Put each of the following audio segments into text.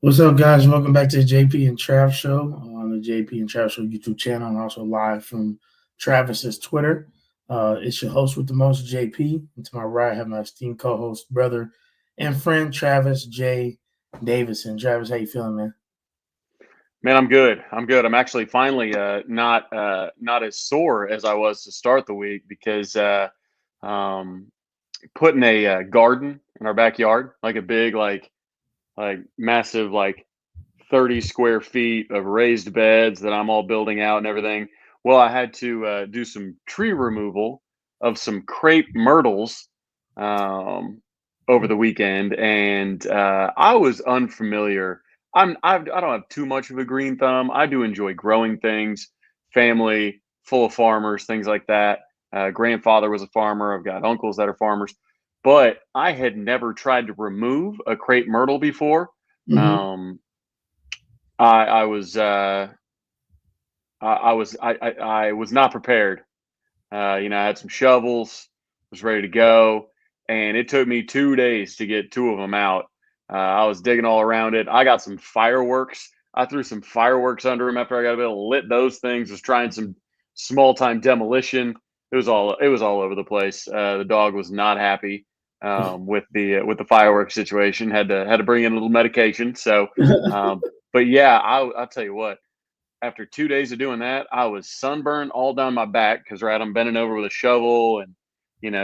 What's up, guys? Welcome back to the JP and Trav Show on the JP and Trav Show YouTube channel, and also live from Travis's Twitter. It's your host with the most, JP. And to my right, I have my esteemed co-host, brother, and friend, Travis J. Davison. Travis, how you feeling, man? Man, I'm good. I'm good. I'm actually finally not as sore as I was to start the week because um, putting a garden in our backyard, like a big like massive 30 square feet of raised beds that I'm all building out and everything. Well, I had to do some tree removal of some crepe myrtles um, over the weekend, and I was unfamiliar. I don't have too much of a green thumb. I do enjoy growing things, family full of farmers, things like that. Grandfather was a farmer. I've got uncles that are farmers, but I had never tried to remove a crepe myrtle before. Mm-hmm. Um, I was I was not prepared. I had some shovels, was ready to go, and it took me 2 days to get two of them out. I was digging all around it. I got some fireworks. I threw some fireworks under them after I got a bit lit those things. Was trying some small time demolition. It was all over the place. The dog was not happy with the fireworks situation. Had to bring in a little medication. So, but yeah, I'll tell you what, after 2 days of doing that, I was sunburned all down my back because right, I'm bending over with a shovel and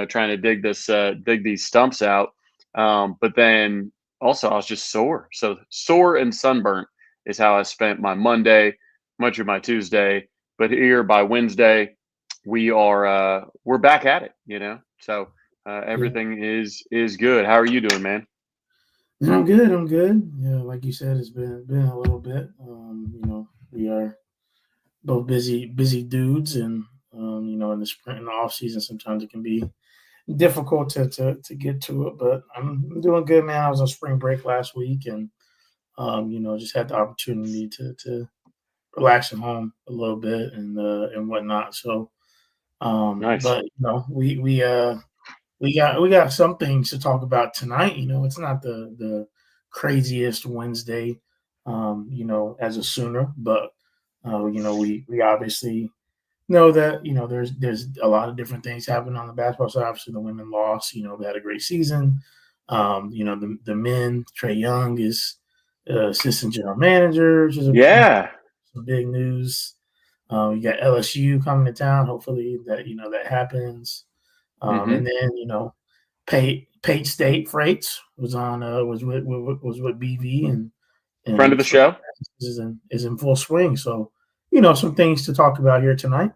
trying to dig these stumps out. But then also I was just sore. So sore and sunburnt is how I spent my Monday, much of my Tuesday. But here by Wednesday, we're back at it. So Yeah, everything is good. How are you doing, man? and I'm good. I'm good. Yeah, like you said, it's been a little bit. We are both busy dudes, and in the spring, in the off season, sometimes it can be difficult to get to it, but I'm doing good, man. I was on spring break last week, and just had the opportunity to relax at home a little bit and whatnot. So, Nice. but we got some things to talk about tonight. It's not the craziest Wednesday, as a Sooner, but we obviously know that there's a lot of different things happening on the basketball side. Obviously, the women lost. They had a great season. The men, Trey Young is assistant general manager, which is Yeah. some big news. You got LSU coming to town. Hopefully that happens. And Hmm. then Pate State Freights was with BV Friend of and the spring show. practice is in full swing. So some things to talk about here tonight.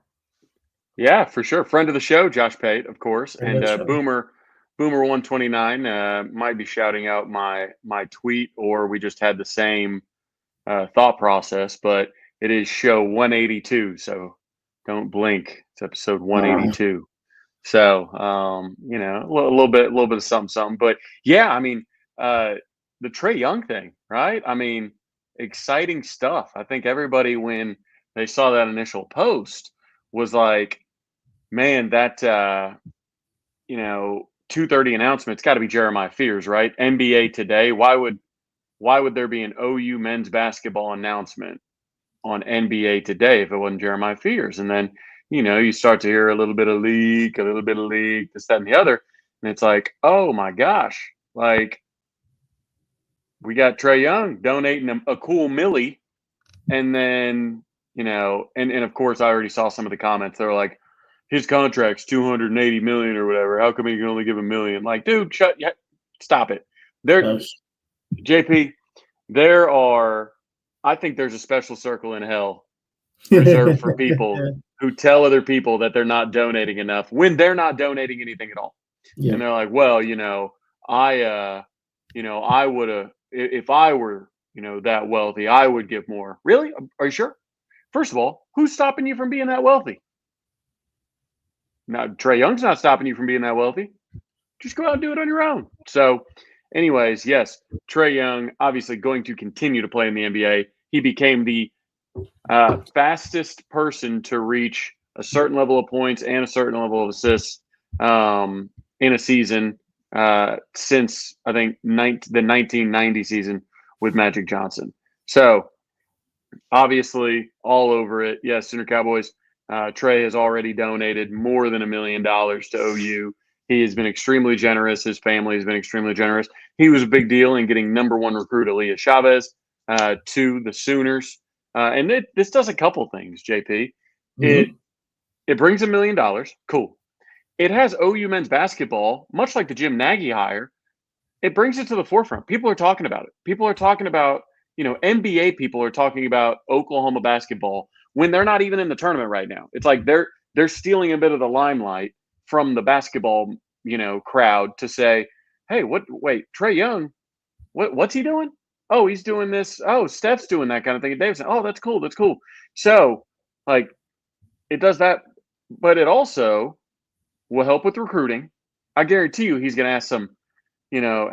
Yeah, for sure. Friend of the show, Josh Pate, of course, Very and much so. Boomer 129 might be shouting out my tweet, or we just had the same thought process, but it is show 182, so don't blink. It's episode Uh, 182. So a little bit of something, something. But yeah, I mean, uh, the Trey Young thing, right? I mean, exciting stuff. I think everybody when they saw that initial post was like, man, that 2:30 announcement, it's got to be Jeremiah Fears, right? NBA Today. Why would there be an OU men's basketball announcement on NBA Today if it wasn't Jeremiah Fears? And then, you start to hear a little bit of leak, this, that, and the other. And it's like, oh my gosh, like we got Trey Young donating a cool millie. And then, and of course I already saw some of the comments. They were like, his contract's 280 million or whatever. How come he can only give a million? Like, dude, stop it. There, that's- JP, there are, I think there's a special circle in hell reserved for people who tell other people that they're not donating enough when they're not donating anything at all. yeah. And they're like, well, I, I would have, if I were, that wealthy, I would give more. Really? Are you sure? First of all, who's stopping you from being that wealthy? Now, Trey Young's not stopping you from being that wealthy. Just go out and do it on your own. So, anyways, yes, Trey Young obviously going to continue to play in the NBA. He became the fastest person to reach a certain level of points and a certain level of assists in a season since I think the 1990 season with Magic Johnson. So obviously all over it. Yes, Sooner Cowboys. Trey has already donated more than $1 million to OU. He has been extremely generous. His family has been extremely generous. He was a big deal in getting number one recruit Aaliyah Chavez to the Sooners. And this does a couple things, JP. Mm-hmm. It brings $1 million. Cool. It has OU men's basketball, much like the Jim Nagy hire. It brings it to the forefront. People are talking about it. People are talking about, NBA people are talking about Oklahoma basketball when they're not even in the tournament right now. It's like they're stealing a bit of the limelight from the basketball, crowd to say, hey, wait, Trey Young, what's he doing? Oh, he's doing this. Oh, Steph's doing that kind of thing. And Davidson, oh, that's cool. That's cool. So, like, it does that, but it also will help with recruiting. I guarantee you he's going to ask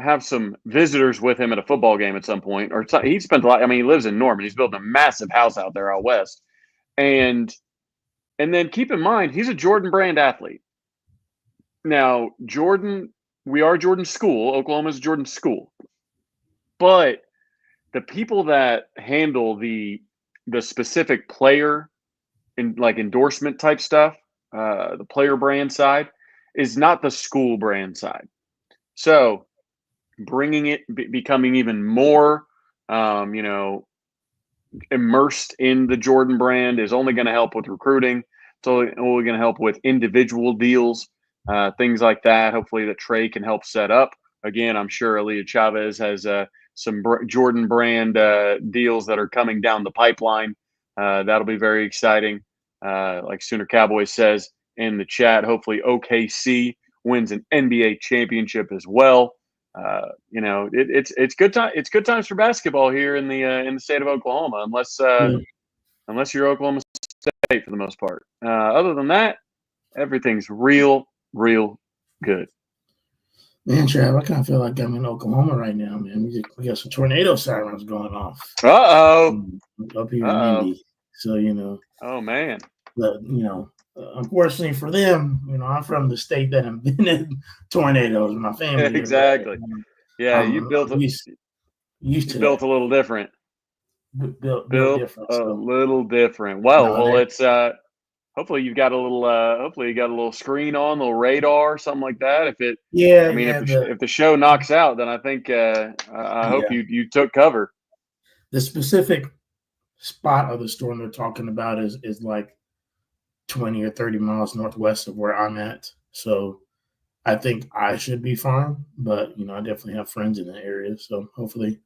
have some visitors with him at a football game at some point. Or he spent a lot. I mean, he lives in Norman. He's building a massive house out there out west. And then keep in mind, he's a Jordan Brand athlete. Now, we are Jordan's school. Oklahoma's a Jordan school. But the people that handle the specific player endorsement type stuff, the player brand side, is not the school brand side. So bringing it, becoming even more, immersed in the Jordan brand is only going to help with recruiting. It's only going to help with individual deals, things like that. Hopefully that Trey can help set up. Again, I'm sure Aaliyah Chavez has some Jordan brand deals that are coming down the pipeline. That'll be very exciting. Like Sooner Cowboys says in the chat, hopefully OKC wins an NBA championship as well. It's good time. It's good times for basketball here in the state of Oklahoma, unless you're Oklahoma State for the most part. Other than that, everything's real good. Man, Trav, I kind of feel like I'm in Oklahoma right now, man. We got some tornado sirens going off. Uh-oh. Up here in Indy. So, Oh, man. But, unfortunately for them, I'm from the state that invented tornadoes. My family. Exactly. Yeah, you built a little different. Built different. A little different. Well, it's hopefully you got a little screen on, a little radar, something like that. If the show knocks out, then I think I hope you took cover. The specific spot of the storm they're talking about is like 20 or 30 miles northwest of where I'm at. So I think I should be fine, but I definitely have friends in the area. So hopefully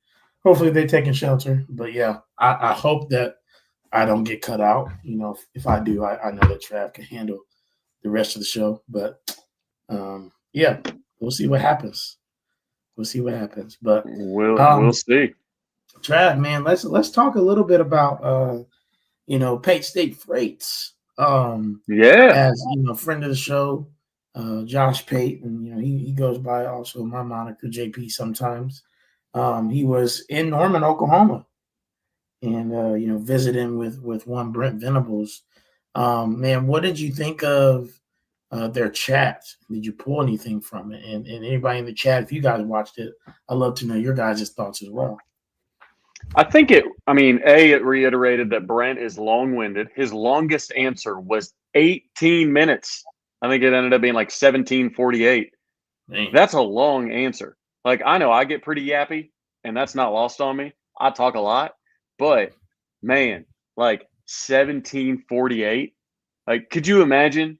they're taking shelter. But yeah, I hope that I don't get cut out. If I do, I know that Trav can handle the rest of the show. But yeah, we'll see what happens. But we'll see. Trav, man, let's talk a little bit about Pate State Freights. As friend of the show, Josh Pate, and he goes by also my moniker JP sometimes. He was in Norman, Oklahoma, and visiting with one Brent Venables. Man, what did you think of their chat? Did you pull anything from it? And anybody in the chat, if you guys watched it, I'd love to know your guys' thoughts as well. I think it reiterated that Brent is long-winded. His longest answer was 18 minutes. I think it ended up being like 17:48. That's a long answer. Like, I know I get pretty yappy, and that's not lost on me. I talk a lot, but man, like 17:48. Like, could you imagine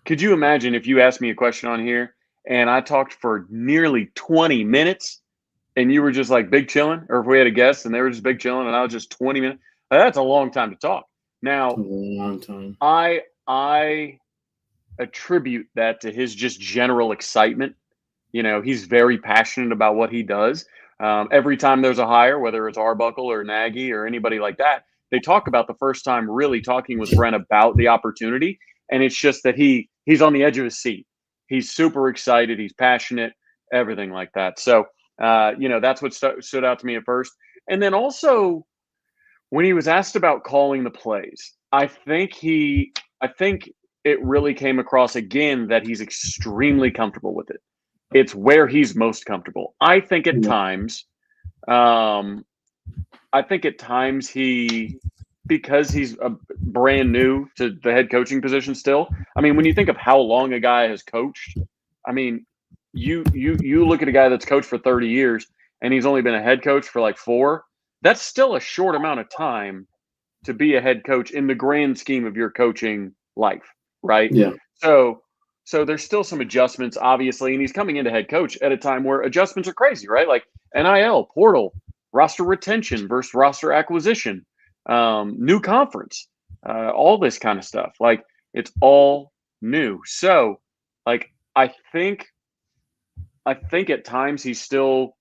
if you asked me a question on here and I talked for nearly 20 minutes? And you were just like big chilling, or if we had a guest and they were just big chilling and I was just 20 minutes, that's a long time to talk. Now, a long time. I attribute that to his just general excitement. He's very passionate about what he does. Every time there's a hire, whether it's Arbuckle or Nagy or anybody like that, they talk about the first time really talking with Brent about the opportunity. And it's just that he's on the edge of his seat. He's super excited. He's passionate, everything like that. So, that's what stood out to me at first. And then also when he was asked about calling the plays, I think it really came across again that he's extremely comfortable with it. It's where he's most comfortable. I think at times, I think at times because he's brand new to the head coaching position still. I mean, when you think of how long a guy has coached, I mean, you look at a guy that's coached for 30 years and he's only been a head coach for like 4. That's still a short amount of time to be a head coach in the grand scheme of your coaching life, right? Yeah. So there's still some adjustments, obviously, and he's coming into head coach at a time where adjustments are crazy, right? Like NIL, portal, roster retention versus roster acquisition, new conference, all this kind of stuff. Like it's all new. So, like I think at times he's still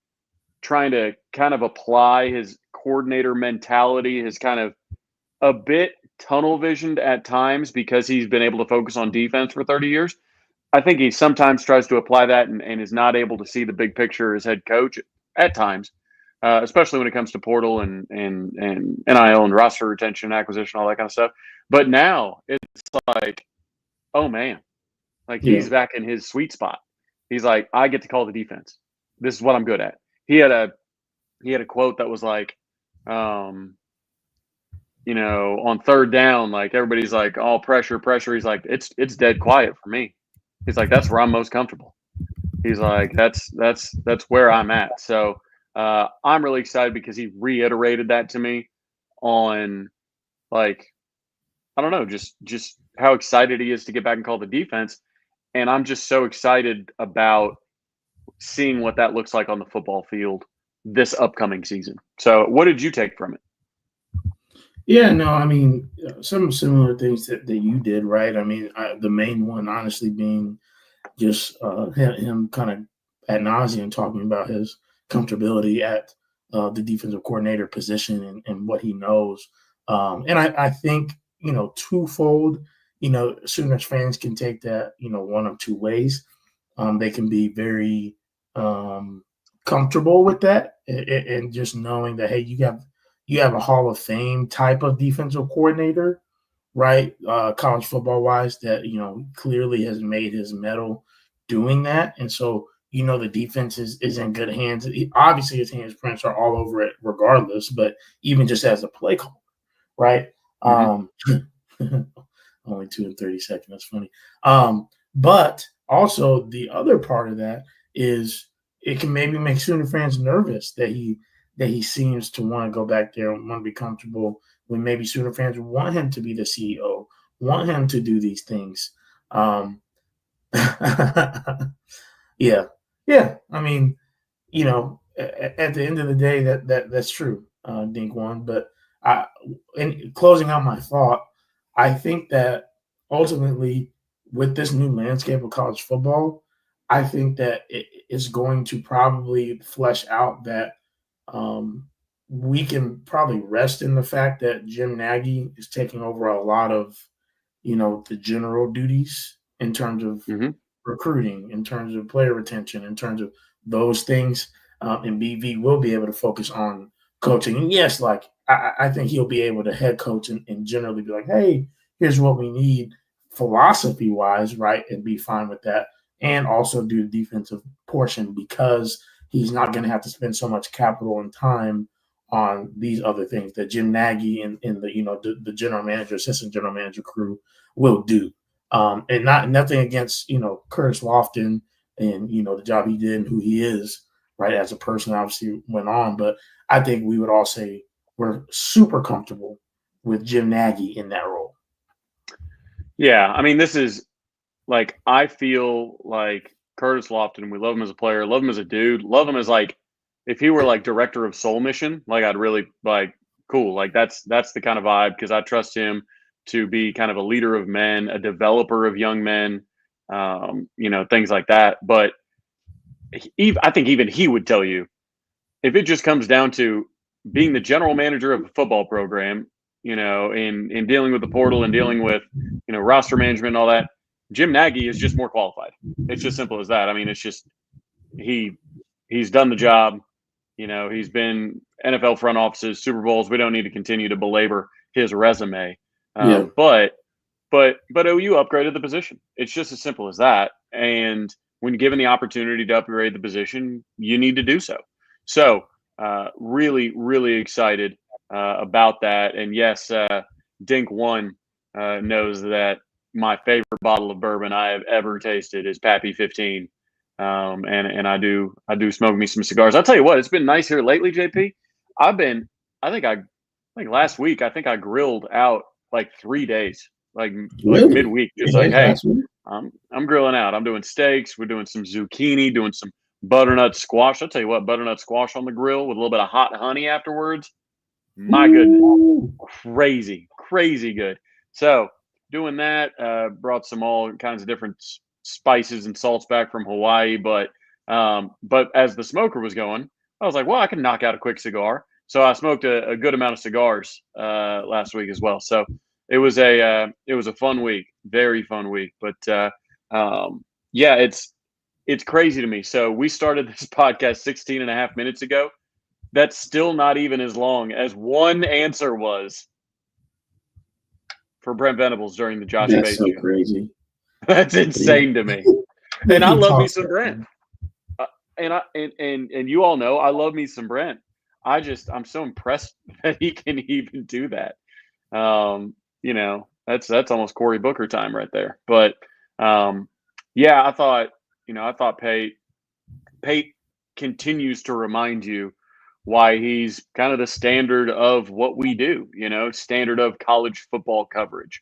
trying to kind of apply his coordinator mentality, his kind of a bit tunnel visioned at times because he's been able to focus on defense for 30 years. I think he sometimes tries to apply that and is not able to see the big picture as head coach at times, especially when it comes to portal and NIL and roster retention, acquisition, all that kind of stuff. But now it's like, oh man, like Yeah. he's back in his sweet spot. He's like, I get to call the defense. This is what I'm good at. He had a quote that was like, on third down, like everybody's like, all pressure, pressure. He's like, it's dead quiet for me. He's like, that's where I'm most comfortable. He's like, that's where I'm at. So I'm really excited because he reiterated that to me on like, I don't know, just how excited he is to get back and call the defense. And I'm just so excited about seeing what that looks like on the football field this upcoming season. So what did you take from it? Yeah, no, I mean, some similar things that you did, right? I mean, the main one, honestly, being just him kind of ad nauseum talking about his comfortability at the defensive coordinator position and what he knows. And I think, twofold, Sooners fans can take that, one of two ways. They can be very comfortable with that and just knowing that, hey, you have a Hall of Fame type of defensive coordinator, right? College football wise, that clearly has made his medal doing that, and so the defense is in good hands. Obviously, his handprints are all over it, regardless. But even just as a play call, right? Mm-hmm. Only 2 and 30 seconds. That's funny. But also the other part of that is it can maybe make Sooner fans nervous that he seems to want to go back there and want to be comfortable when maybe Sooner fans want him to be the CEO, want him to do these things. Yeah. Yeah. I mean, at the end of the day, that's true, Dink One. But in closing out my thought, I think that ultimately, with this new landscape of college football, I think that it is going to probably flesh out that we can probably rest in the fact that Jim Nagy is taking over a lot of, the general duties in terms of Mm-hmm. recruiting, in terms of player retention, in terms of those things. And BV will be able to focus on coaching. And yes, like I think he'll be able to head coach and generally be like, hey, here's what we need philosophy wise, right? And be fine with that. And also do the defensive portion because he's not going to have to spend so much capital and time on these other things that Jim Nagy and the general manager, assistant general manager crew will do. And nothing against Curtis Lofton and the job he did and who he is, right, as a person. Obviously went on, but I think we would all say we're super comfortable with Jim Nagy in that role. Yeah, I mean, this is like I feel like Curtis Lofton. We love him as a player, love him as a dude, love him as like if he were like director of Soul Mission, like I'd really like cool. Like that's the kind of vibe because I trust him to be kind of a leader of men, a developer of young men, things like that. But I think even he would tell you if it just comes down to being the general manager of a football program, in dealing with the portal and dealing with, roster management and all that, Jim Nagy is just more qualified. It's just simple as that. I mean, it's just he's done the job. He's been NFL front offices, Super Bowls. We don't need to continue to belabor his resume. Yeah. But OU upgraded the position. It's just as simple as that. And when given the opportunity to upgrade the position, you need to do so. So really, really excited about that. And yes, Dink One knows that my favorite bottle of bourbon I have ever tasted is Pappy 15. And I do smoke me some cigars. I'll tell you what, it's been nice here lately, JP. I've been I think last week I think I grilled out like 3 days, like Really? midweek, just like, Days hey, last week? I'm grilling out. I'm doing steaks. We're doing some zucchini, doing some butternut squash. I'll tell you what, butternut squash on the grill with a little bit of hot honey afterwards. My goodness, Ooh. crazy, crazy good. So doing that, brought some all kinds of different spices and salts back from Hawaii. But as the smoker was going, I was like, well, I can knock out a quick cigar. So I smoked a good amount of cigars last week as well. So it was a fun week, very fun week. But yeah, it's crazy to me. So we started this podcast 16 and a half minutes ago. That's still not even as long as one answer was for Brent Venables during the Josh That's Pate so show. crazy. That's insane to me. And I He love me talks some that Brent. much. And you all know I love me some Brent. I'm so impressed that he can even do that. That's almost Cory Booker time right there. But yeah, I thought Pate continues to remind you why he's kind of the standard of what we do, standard of college football coverage.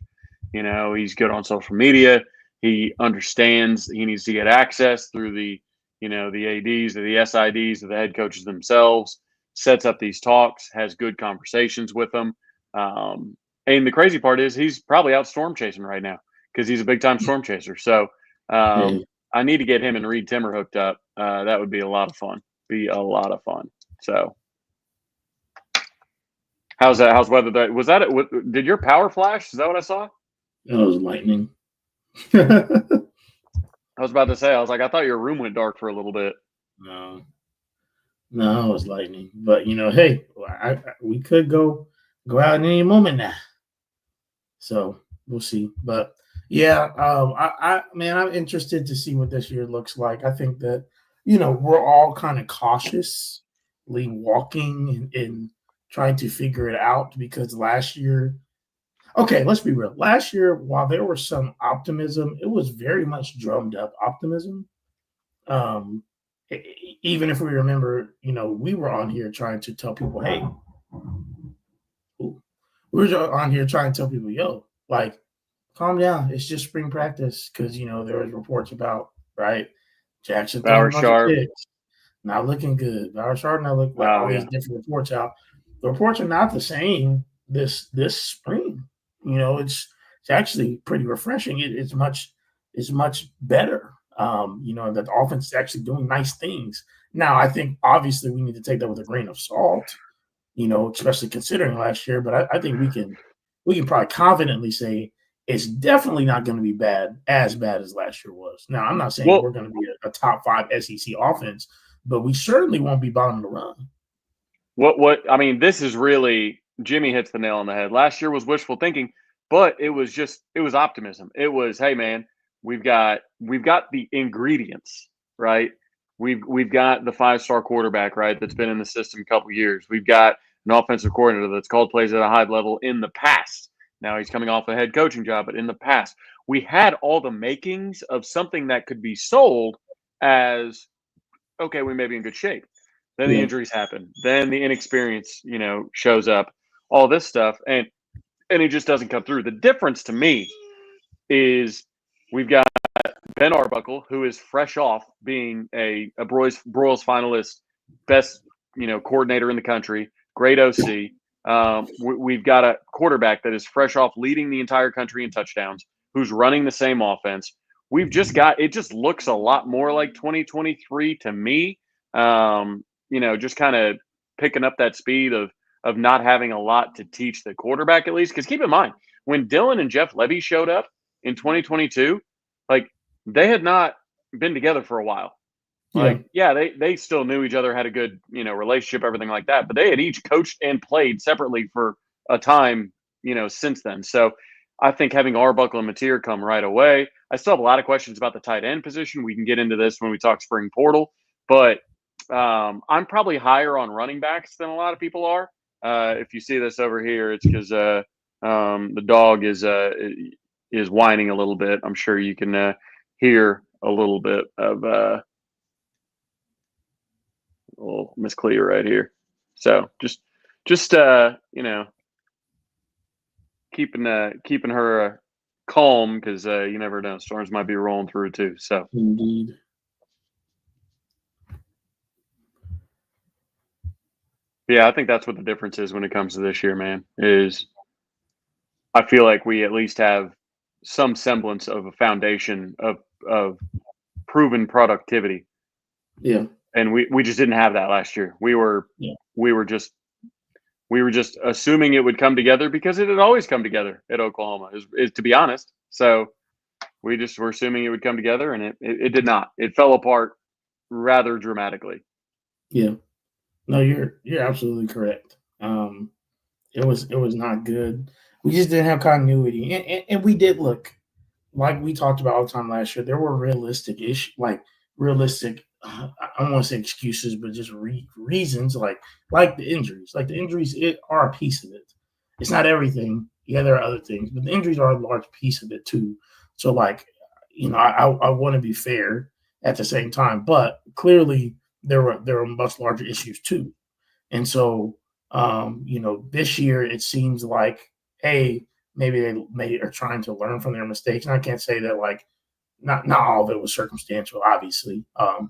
He's good on social media. He understands he needs to get access through the ADs or the SIDs or the head coaches themselves, sets up these talks, has good conversations with them. And the crazy part is he's probably out storm chasing right now because he's a big time storm chaser. So Hey, I need to get him and Reed Timmer hooked up. That would be a lot of fun. Be a lot of fun. So how's that? How's weather? Was that? Did your power flash? Is that what I saw? that was lightning. I was about to say. I was like, I thought your room went dark for a little bit. No, no, it was lightning. But hey, we could go out in any moment now. So we'll see. But yeah, man, I'm interested to see what this year looks like. I think that we're all kind of cautiously walking and trying to figure it out because last year. Okay, let's be real. Last year, while there was some optimism, it was very much drummed up optimism. Um, Even if we remember, we were on here trying to tell people, hey, we were on here trying to tell people, yo, like, calm down. It's just spring practice because there was reports about right Jackson throwing a Bauer bunch of Sharp. picks, not looking good. Bauer Sharp not looking like Oh all these yeah. different reports out. The reports are not the same this spring. It's actually pretty refreshing. It's much better. That the offense is actually doing nice things. Now, I think obviously we need to take that with a grain of salt, especially considering last year. But I think we can probably confidently say it's definitely not going to be as bad as last year was. Now, I'm not saying Well, we're going to be a top 5 SEC offense, but we certainly won't be bottom of the run. what I mean, this is really Jimmy hits the nail on the head. Last year was wishful thinking, but it was optimism. It was, hey man, we've got the ingredients, right? We've got the 5-star quarterback, right, that's been in the system a couple years. We've got an offensive coordinator that's called plays at a high level in the past. Now he's coming off a head coaching job, but in the past, we had all the makings of something that could be sold as okay, we may be in good shape. Then the Yeah. injuries happen. Then the inexperience, shows up. All this stuff, and it just doesn't come through. The difference to me is we've got Ben Arbuckle, who is fresh off being a Broyles finalist, best coordinator in the country, great OC. We've got a quarterback that is fresh off leading the entire country in touchdowns, who's running the same offense. We've just got it. Just looks a lot more like 2023 to me. Just kind of picking up that speed of not having a lot to teach the quarterback at least. Because keep in mind, when Dylan and Jeff Levy showed up in 2022, like they had not been together for a while. Yeah. Like, yeah, they still knew each other, had a good, relationship, everything like that. But they had each coached and played separately for a time, since then. So I think having Arbuckle and Mateer come right away. I still have a lot of questions about the tight end position. We can get into this when we talk spring portal. But I'm probably higher on running backs than a lot of people are. if you see this over here, it's because the dog is whining a little bit. I'm sure you can hear a little bit of little Miss Cleo right here. So just keeping her calm because you never know, storms might be rolling through too. So Indeed. yeah, I think that's what the difference is when it comes to this year, man. Is I feel like we at least have some semblance of a foundation of proven productivity, Yeah. and we just didn't have that last year. We were Yeah. we were just we were just assuming it would come together because it had always come together at Oklahoma, is to be honest. So we just were assuming it would come together, and it did not. It fell apart rather dramatically. Yeah. No, you're absolutely correct. It was not good. We just didn't have continuity, and we did look like we talked about all the time last year. There were realistic issues, like realistic. I don't want to say excuses, but just reasons, like the injuries. Like the injuries are a piece of it. It's not everything. Yeah, there are other things, but the injuries are a large piece of it too. So, like, I want to be fair at the same time, but clearly there were much larger issues too. And so, this year it seems like, hey, maybe they are trying to learn from their mistakes. And I can't say that like not all of it was circumstantial, obviously,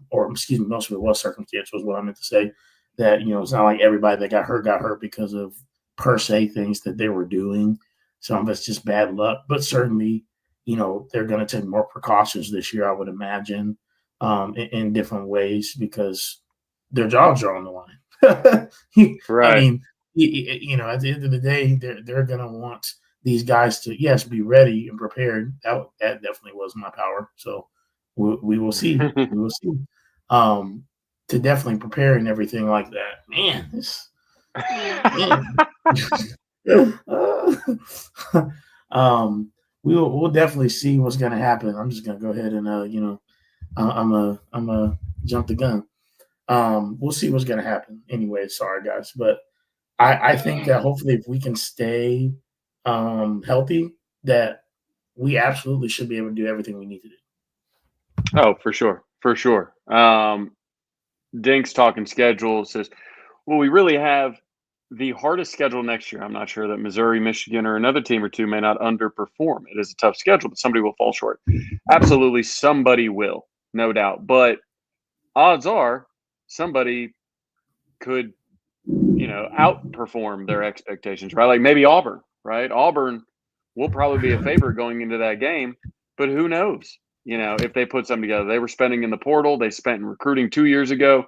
or excuse me, most of it was circumstantial is what I meant to say. That it's not like everybody that got hurt because of per se things that they were doing. Some of it's just bad luck, but certainly, they're going to take more precautions this year, I would imagine, in different ways because their jobs are on the line. I Right. mean, at the end of the day, they're going to want these guys to, yes, be ready and prepared. That definitely was my power. So we will see. We will see. Um, to definitely prepare and everything like that. Man, man. um, we'll definitely see what's going to happen. I'm just going to go ahead and I'm a jump the gun. We'll see what's going to happen. Anyway, sorry guys, but I think that hopefully if we can stay healthy, that we absolutely should be able to do everything we need to do. Oh, for sure, for sure. Dink's talking schedule says, well, we really have the hardest schedule next year. I'm not sure that Missouri, Michigan, or another team or two may not underperform. It is a tough schedule, but somebody will fall short. Absolutely, somebody will, no doubt. But odds are somebody could, outperform their expectations, right? Like maybe Auburn, right? Auburn will probably be a favorite going into that game, but who knows? If they put something together, they were spending in the portal, they spent in recruiting 2 years ago,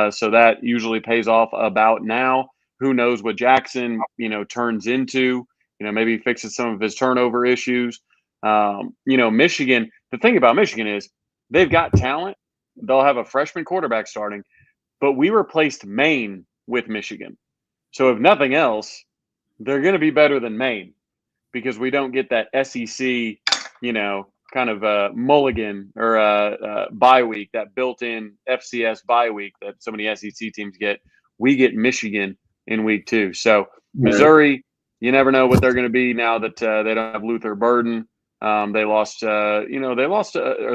so that usually pays off about now. Who knows what Jackson, turns into? Maybe he fixes some of his turnover issues. Michigan. The thing about Michigan is they've got talent. They'll have a freshman quarterback starting, but we replaced Maine with Michigan. So if nothing else, they're going to be better than Maine because we don't get that SEC, kind of mulligan or bye week, that built-in FCS bye week that so many SEC teams get. We get Michigan in week 2. So Right. Missouri, you never know what they're going to be now that they don't have Luther Burden. They lost, or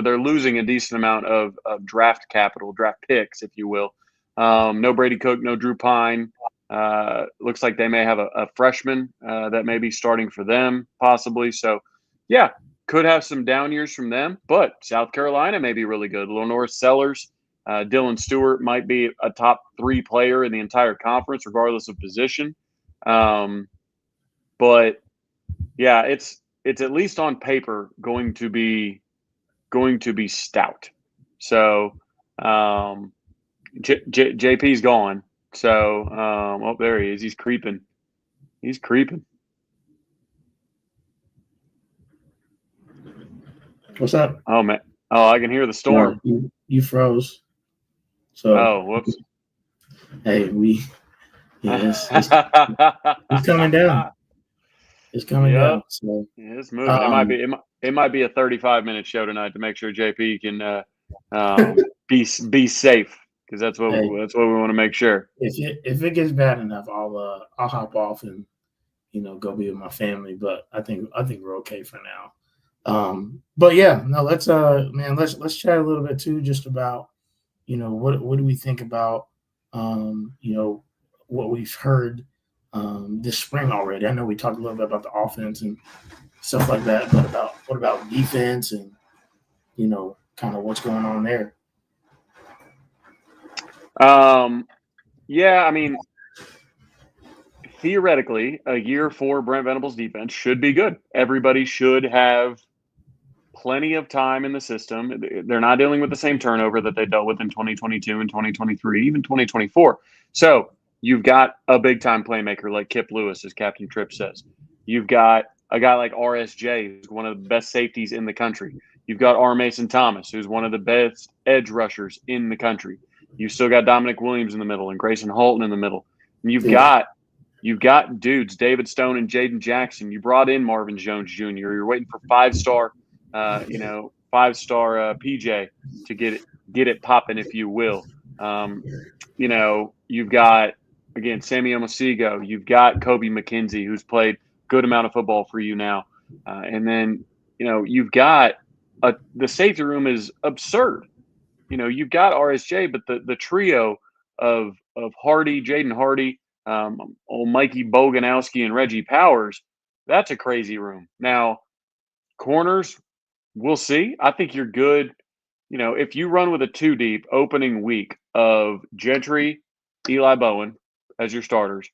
they're losing a decent amount of draft capital, draft picks, if you will. No Brady Cook, no Drew Pine. Looks like they may have a freshman that may be starting for them, possibly. So, yeah, could have some down years from them, but South Carolina may be really good. Lenore Sellers, Dylan Stewart might be a top 3 player in the entire conference, regardless of position. But yeah, it's at least on paper going to be stout. So JP's gone. So there he is. He's creeping. He's creeping. What's up? Oh man. Oh, I can hear the No, storm. you froze. So Oh, whoops. hey, it's coming down. It's coming Yep. down. So Yeah, it's moving. um, It might be a 35-minute show tonight to make sure JP can be safe because that's Hey, what we want to make sure. if it gets bad enough, I'll hop off and go be with my family. But I think we're okay for now. But yeah, no, let's man, let's chat a little bit too, just about what do we think about what we've heard this spring already. I know we talked a little bit about the offense and stuff like that, but what about defense and kind of what's going on there? Yeah, I mean, theoretically, a year for Brent Venables defense should be good. Everybody should have plenty of time in the system. They're not dealing with the same turnover that they dealt with in 2022 and 2023, even 2024. So you've got a big time playmaker like Kip Lewis, as Captain Tripp says. You've got a guy like RSJ, who's one of the best safeties in the country. You've got R. Mason Thomas, who's one of the best edge rushers in the country. You've still got Dominic Williams in the middle and Grayson Holton in the middle. And you've got dudes, David Stone and Jaden Jackson. You brought in Marvin Jones Jr. You're waiting for five-star PJ to get it popping, if you will. You've got, again, Sammy Omosigo. You've got Kobe McKenzie, who's played good amount of football for you now. And then, you've got the safety room is absurd. You've got RSJ, but the trio of Hardy, Jaden Hardy, old Mikey Boganowski, and Reggie Powers, that's a crazy room. Now, corners, we'll see. I think you're good. If you run with a two deep opening week of Gentry, Eli Bowen as your starters,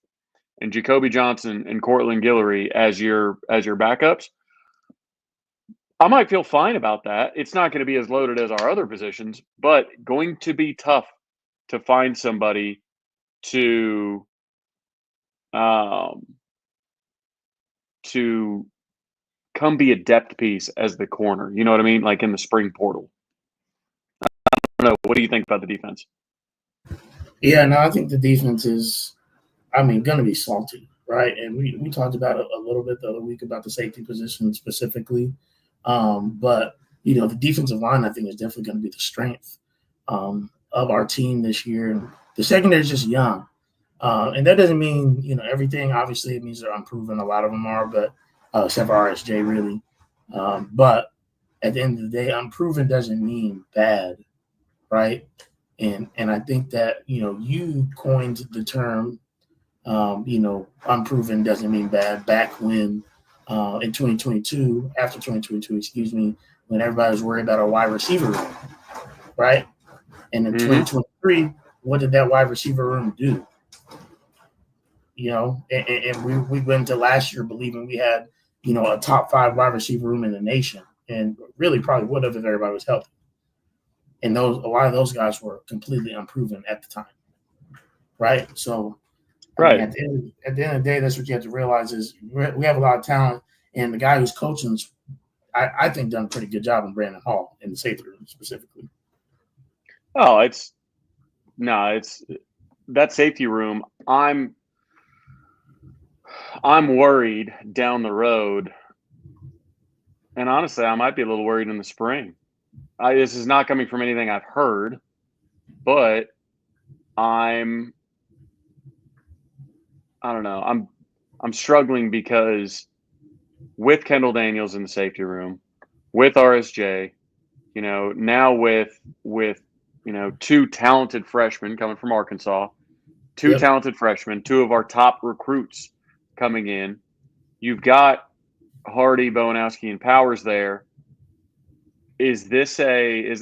and Jacoby Johnson and Cortland Guillory as your backups, I might feel fine about that. It's not going to be as loaded as our other positions, but going to be tough to find somebody to to come be a depth piece as the corner. You know what I mean? Like in the spring portal. I don't know. What do you think about the defense? Yeah, no, I think the defense is, going to be salty, right? And we talked about it a little bit the other week about the safety position specifically. But the defensive line, I think, is definitely going to be the strength of our team this year. And the secondary is just young. And that doesn't mean, everything. Obviously, it means they're unproven. A lot of them are, but except for RSJ, really. But at the end of the day, unproven doesn't mean bad, right? And I think that you coined the term, unproven doesn't mean bad. Back when in 2022, after 2022, excuse me, when everybody was worried about our wide receiver room, right? And in 2023, what did that wide receiver room do? And we went into last year believing we had, a top 5 wide receiver room in the nation, and really probably would have if everybody was healthy. And a lot of those guys were completely unproven at the time, right? So, Right. at the end of the day, that's what you have to realize is we have a lot of talent, and the guy who's coaching, I think, done a pretty good job in Brandon Hall in the safety room specifically. Oh, it's that safety room. I'm worried down the road, and honestly, I might be a little worried in the spring. This is not coming from anything I've heard, but I don't know. I'm struggling because with Kendall Daniels in the safety room, with RSJ, now with 2 talented freshmen coming from Arkansas, 2 Yep. talented freshmen, 2 of our top recruits coming in. You've got Hardy, Bowanowski, and Powers there. Is this a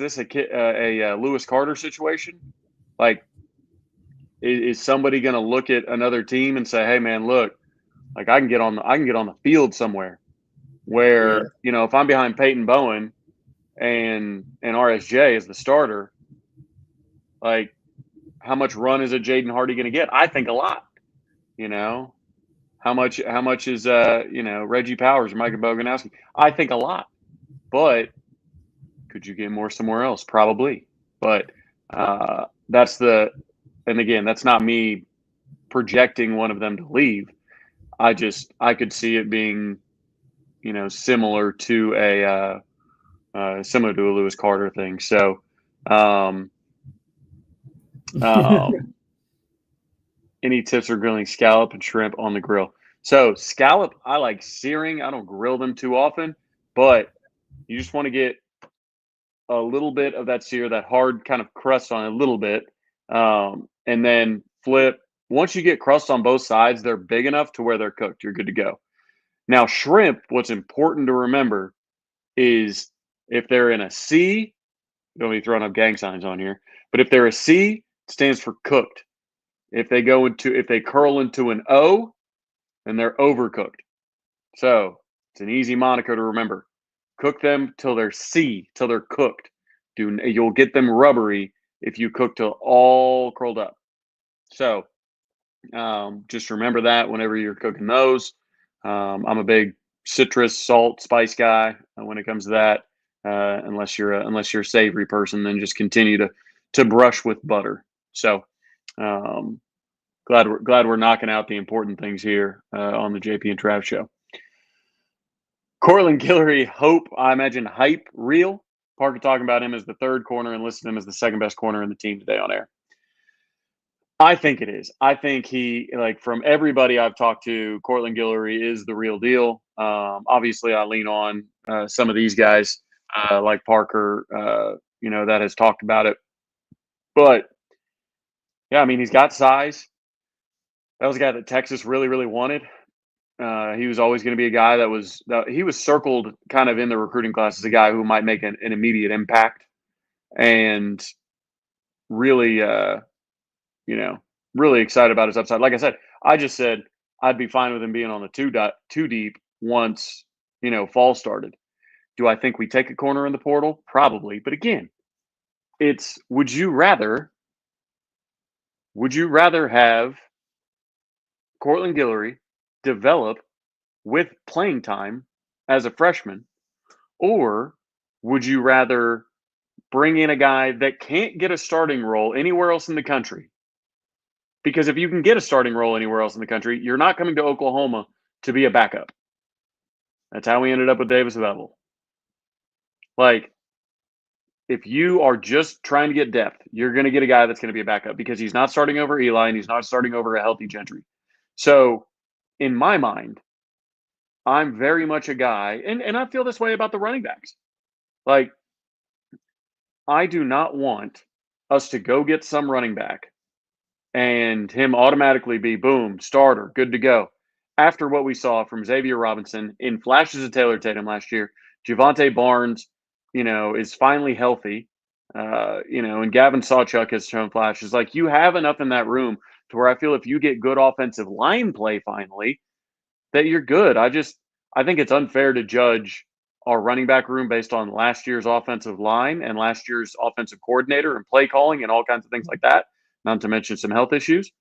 Lewis Carter situation? Like, is somebody going to look at another team and say, "Hey, man, look, like I can get on the field somewhere where if I'm behind Peyton Bowen and RSJ as the starter, like how much run is a Jaden Hardy going to get? I think a lot. How much is Reggie Powers or Micah Boganowski? I think a lot, but could you get more somewhere else? Probably, but and again, that's not me projecting one of them to leave. I could see it being, similar to a Lewis Carter thing. So, Um, any tips for grilling scallop and shrimp on the grill? So scallop, I like searing. I don't grill them too often, but you just want to get a little bit of that sear, that hard kind of crust on a little bit, and then flip. Once you get crust on both sides, they're big enough to where they're cooked. You're good to go. Now, shrimp, what's important to remember is if they're in a C, don't be throwing up gang signs on here, but if they're a C, it stands for cooked. If they curl into an O, then they're overcooked. So it's an easy moniker to remember. Cook them till they're C, till they're cooked. You'll get them rubbery if you cook till all curled up. So just remember that whenever you're cooking those. I'm a big citrus, salt, spice guy when it comes to that. Unless you're a savory person, then just continue to brush with butter. So um, glad we're knocking out the important things here on the JP and Trav show. Cortland Guillory, I imagine hype real. Parker talking about him as the third corner and listed him as the second best corner in the team today on air. I think it is. I think from everybody I've talked to, Cortland Guillory is the real deal. Obviously, I lean on some of these guys like Parker, that has talked about it. But, yeah, I mean, he's got size. That was a guy that Texas really, really wanted. He was always going to be a guy he was circled kind of in the recruiting class as a guy who might make an immediate impact and really, really excited about his upside. Like I said, I just said I'd be fine with him being on the two deep once, fall started. Do I think we take a corner in the portal? Probably. But again, it's would you rather have Cortland Guillory develop with playing time as a freshman, or would you rather bring in a guy that can't get a starting role anywhere else in the country? Because if you can get a starting role anywhere else in the country, you're not coming to Oklahoma to be a backup. That's how we ended up with Davis Bevel. Like, if you are just trying to get depth, you're going to get a guy that's going to be a backup because he's not starting over Eli and he's not starting over a healthy Gentry. So, in my mind, I'm very much a guy, and I feel this way about the running backs. Like, I do not want us to go get some running back and him automatically be boom, starter, good to go. After what we saw from Xavier Robinson in flashes of Taylor Tatum last year, Javante Barnes, is finally healthy, and Gavin Sawchuk has shown flashes. Like, you have enough in that room to where I feel if you get good offensive line play finally, that you're good. I think it's unfair to judge our running back room based on last year's offensive line and last year's offensive coordinator and play calling and all kinds of things like that, not to mention some health issues.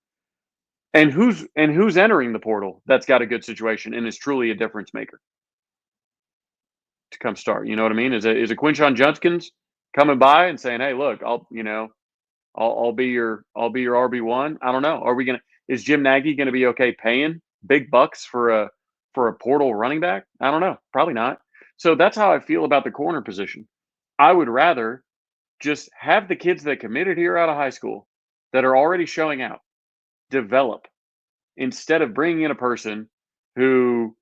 And who's entering the portal that's got a good situation and is truly a difference maker to come start. You know what I mean? Is a Quinshon Judkins coming by and saying, "Hey, look, I'll be your RB1." I don't know. Is Jim Nagy gonna be okay paying big bucks for a portal running back? I don't know. Probably not. So that's how I feel about the corner position. I would rather just have the kids that committed here out of high school that are already showing out develop instead of bringing in a person who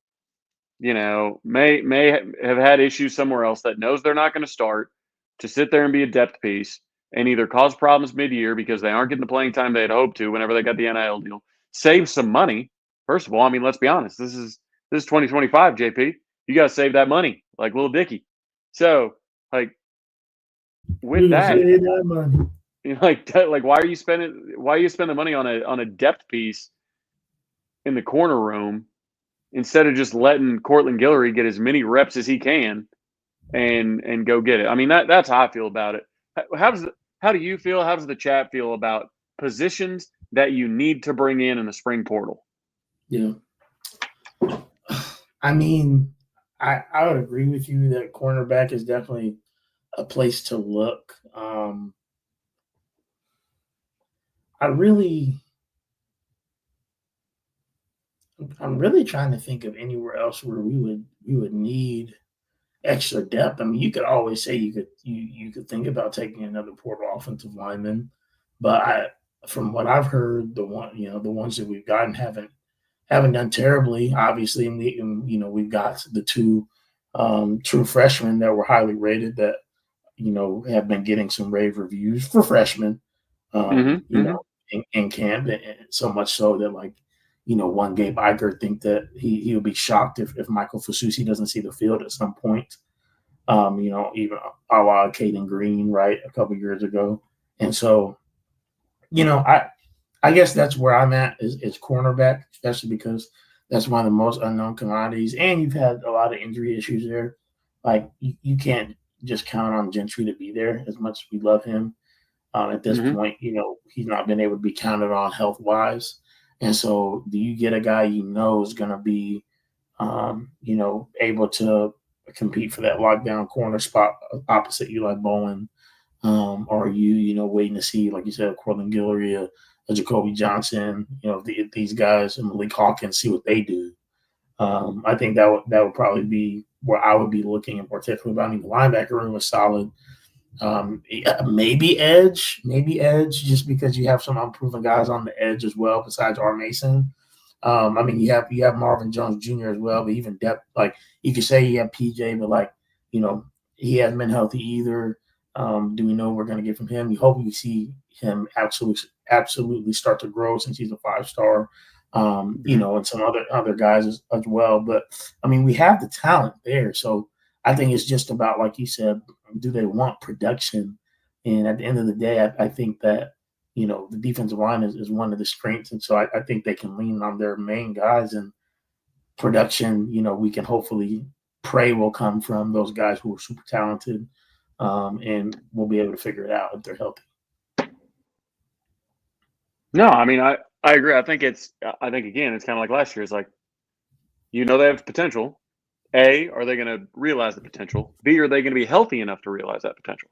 may have had issues somewhere else that knows they're not going to start to sit there and be a depth piece and either cause problems mid-year because they aren't getting the playing time they had hoped to whenever they got the NIL deal, save some money. First of all, I mean, let's be honest. This is 2025, JP. You got to save that money like Lil Dicky. So, like, with that, save that money. Why are you spending money on a depth piece in the corner room instead of just letting Cortland Guillory get as many reps as he can and go get it? I mean, that's how I feel about it. How do you feel? How does the chat feel about positions that you need to bring in the spring portal? Yeah. I mean, I would agree with you that cornerback is definitely a place to look. I'm really trying to think of anywhere else where we would need extra depth. I mean, you could always say you could think about taking another portal offensive lineman, but from what I've heard, the ones that we've gotten haven't done terribly. Obviously, we've got the two true freshmen that were highly rated that have been getting some rave reviews for freshmen. Mm-hmm. In camp, and so much so that one Gabe Iger think that he would be shocked if Michael Fasusi doesn't see the field at some point. Even a la Caden Green, right, a couple years ago, and so I guess that's where I'm at is cornerback, especially because that's one of the most unknown commodities, and you've had a lot of injury issues there. Like you can't just count on Gentry to be there as much as we love him. At this Mm-hmm. point, he's not been able to be counted on health wise, and so do you get a guy is going to be, able to compete for that lockdown corner spot opposite Eli Bowen? Or are you waiting to see, like you said, Cortland Guillory, a Jacoby Johnson, these guys and Malik Hawkins, see what they do? I think that would probably be where I would be looking in particular. But I mean, the linebacker room was solid. Yeah, maybe edge, just because you have some unproven guys on the edge as well, besides R. Mason. I mean, you have Marvin Jones Jr. as well, but even depth, like you could say you have PJ, but he hasn't been healthy either. Do we know what we're going to get from him? We hope we see him absolutely start to grow since he's a 5-star. And some other guys as well. But I mean, we have the talent there, so I think it's just about, like you said, do they want production? And at the end of the day, I think that the defensive line is one of the strengths, and so I think they can lean on their main guys, and production. We can hopefully pray will come from those guys who are super talented, and we'll be able to figure it out if they're healthy. No, I mean I agree. I think again it's kind of like last year. It's like they have potential. A, are they going to realize the potential? B, are they going to be healthy enough to realize that potential?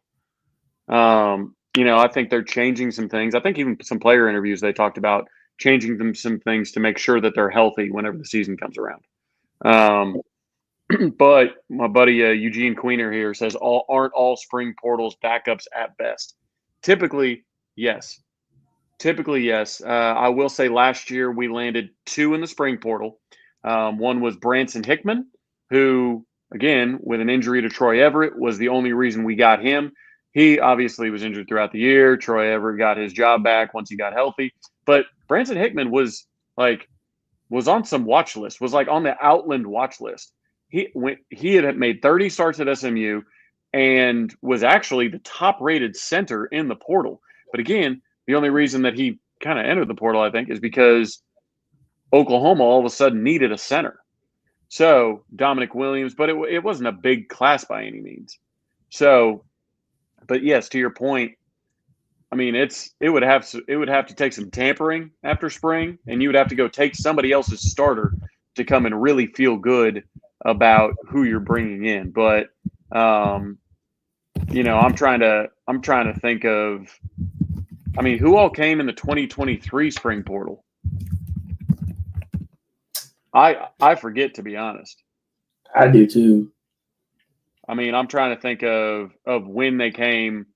I think they're changing some things. I think even some player interviews they talked about changing them some things to make sure that they're healthy whenever the season comes around. But my buddy Eugene Queener here says aren't all spring portals backups at best? Typically, yes. I will say last year we landed 2 in the spring portal. One was Branson Hickman, who, again, with an injury to Troy Everett, was the only reason we got him. He obviously was injured throughout the year. Troy Everett got his job back once he got healthy. But Branson Hickman was on some watch list, was on the Outland watch list. He had made 30 starts at SMU and was actually the top-rated center in the portal. But again, the only reason that he kind of entered the portal, I think, is because Oklahoma all of a sudden needed a center. So Dominic Williams, but it wasn't a big class by any means. So, but yes, to your point, I mean, it would have to take some tampering after spring, and you would have to go take somebody else's starter to come and really feel good about who you're bringing in. But I'm trying to think of, I mean, who all came in the 2023 spring portal? I forget, to be honest. I do too. I mean, I'm trying to think of when they came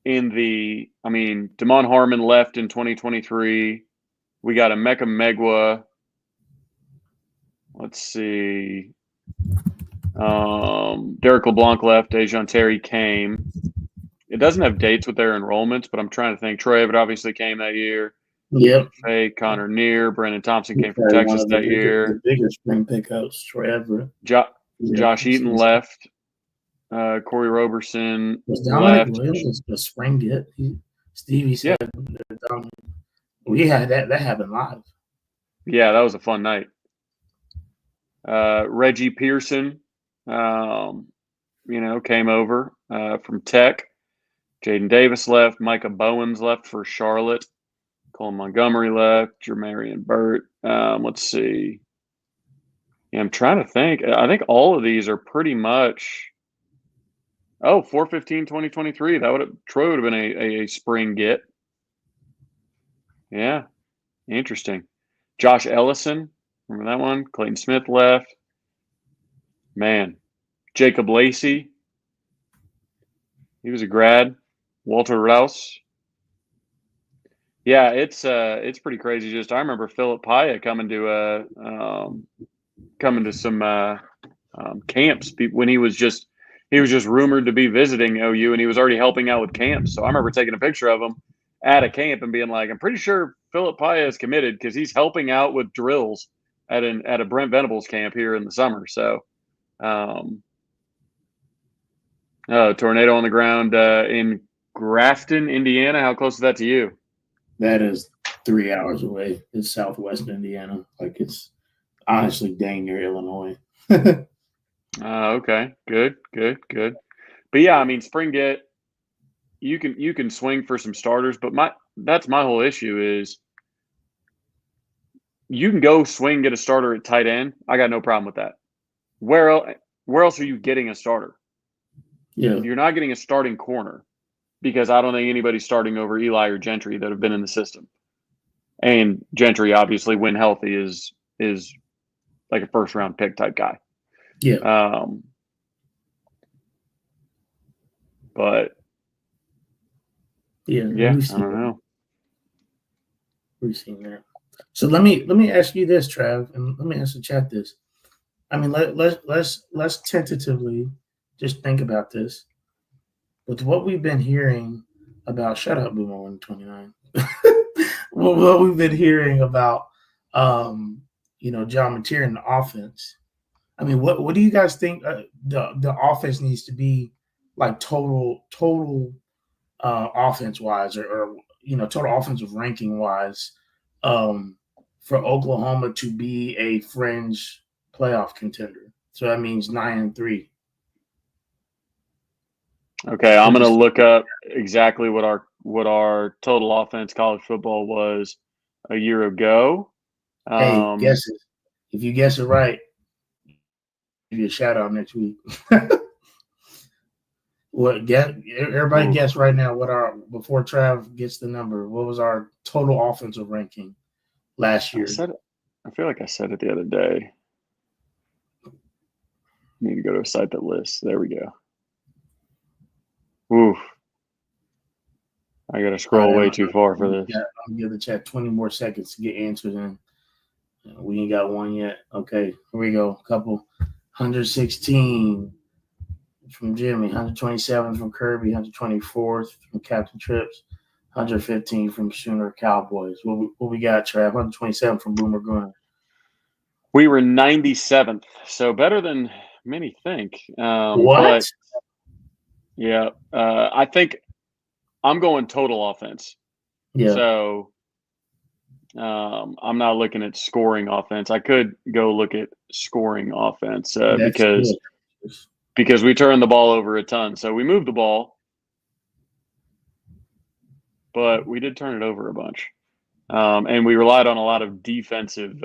in the. I mean, Damon Harmon left in 2023. We got Emeka Megwa. Let's see. Derek LeBlanc left. Dejon Terry came. It doesn't have dates with their enrollments, but I'm trying to think. Troy Everett obviously came that year. Yep. Hey, Connor Neer, Brandon Thompson came from Texas that year. The bigger spring pickups, Troy Everett. Josh Eaton left. Corey Roberson was Dominic left. Williams the spring get? Stevie said we had that happened live. Yeah, that was a fun night. Reggie Pearson, came over from Tech. Jaden Davis left. Micah Bowens left for Charlotte. Colin Montgomery left. Jermarian Burt. Let's see. Yeah, I'm trying to think. I think all of these are pretty much. 4/15/2023. Troy would have been a spring get. Yeah, interesting. Josh Ellison, remember that one? Clayton Smith left. Man, Jacob Lacey. He was a grad. Walter Rouse. Yeah, it's pretty crazy. Just I remember Philip Paya coming to some camps when he was just rumored to be visiting OU, and he was already helping out with camps. So I remember taking a picture of him at a camp and being like, I'm pretty sure Philip Paya is committed because he's helping out with drills at a Brent Venables camp here in the summer. So tornado on the ground in Grafton, Indiana. How close is that to you? That is 3 hours away. It's Southwest Indiana. Like it's honestly dang near Illinois. Okay, good. But yeah, I mean, spring get you can swing for some starters, but that's my whole issue is you can go swing get a starter at tight end. I got no problem with that. Where else are you getting a starter? Yeah. You're not getting a starting corner because I don't think anybody's starting over Eli or Gentry that have been in the system. And Gentry, obviously, when healthy, is like a first round pick type guy. Yeah. But yeah, I don't know. We've seen that. So let me ask you this, Trav, and let me ask the chat this. I mean, let's tentatively just think about this. With what we've been hearing about, shut up, Boomer 129. What we've been hearing about, John Mateer in the offense. I mean, what do you guys think the offense needs to be like total offense wise, or total offensive ranking wise, for Oklahoma to be a fringe playoff contender? So that means 9-3. Okay, I'm gonna look up exactly what our total offense college football was a year ago. Hey, guesses. If you guess it right, give you a shout out next week. Everybody guess right now before Trav gets the number, what was our total offensive ranking last year? I feel like I said it the other day. Need to go to a site that lists. There we go. Oof. I got to scroll way too far for this. I'll give the chat 20 more seconds to get answers in. We ain't got one yet. Okay, here we go. A couple. 116 from Jimmy, 127 from Kirby, 124 from Captain Trips, 115 from Sooner Cowboys. What we got, Trav? 127 from Boomer Gunner. We were 97th, so better than many think. What? But yeah, I think I'm going total offense. Yeah. So I'm not looking at scoring offense. I could go look at scoring offense because we turned the ball over a ton. So we moved the ball, but we did turn it over a bunch, and we relied on a lot of defensive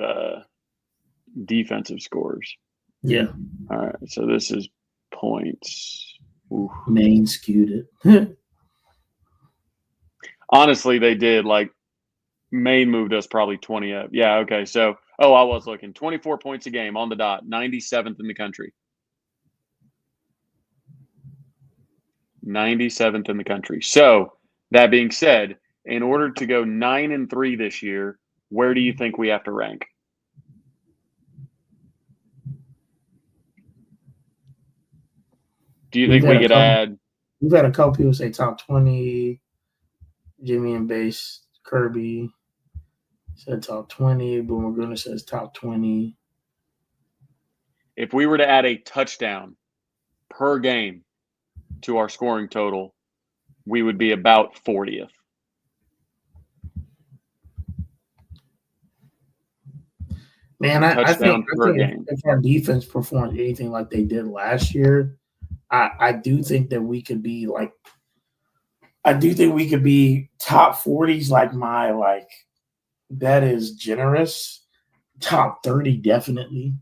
scores. Yeah. All right. So this is points. Oof. Maine skewed it. Honestly, they did. Like Maine moved us probably 20 up. Yeah. Okay. So, I was looking 24 points a game on the dot, 97th in the country. 97th in the country. So that being said, in order to go 9-3 this year, where do you think we have to rank? Do you think we could add? We've had a couple people say top 20. Jimmy and Base, Kirby said top 20. Boomer Gunner says top 20. If we were to add a touchdown per game to our scoring total, we would be about 40th. Man, I think if our defense performed anything like they did last year, I do think that we could be like, I do think we could be top 40s. That is generous. Top 30 definitely.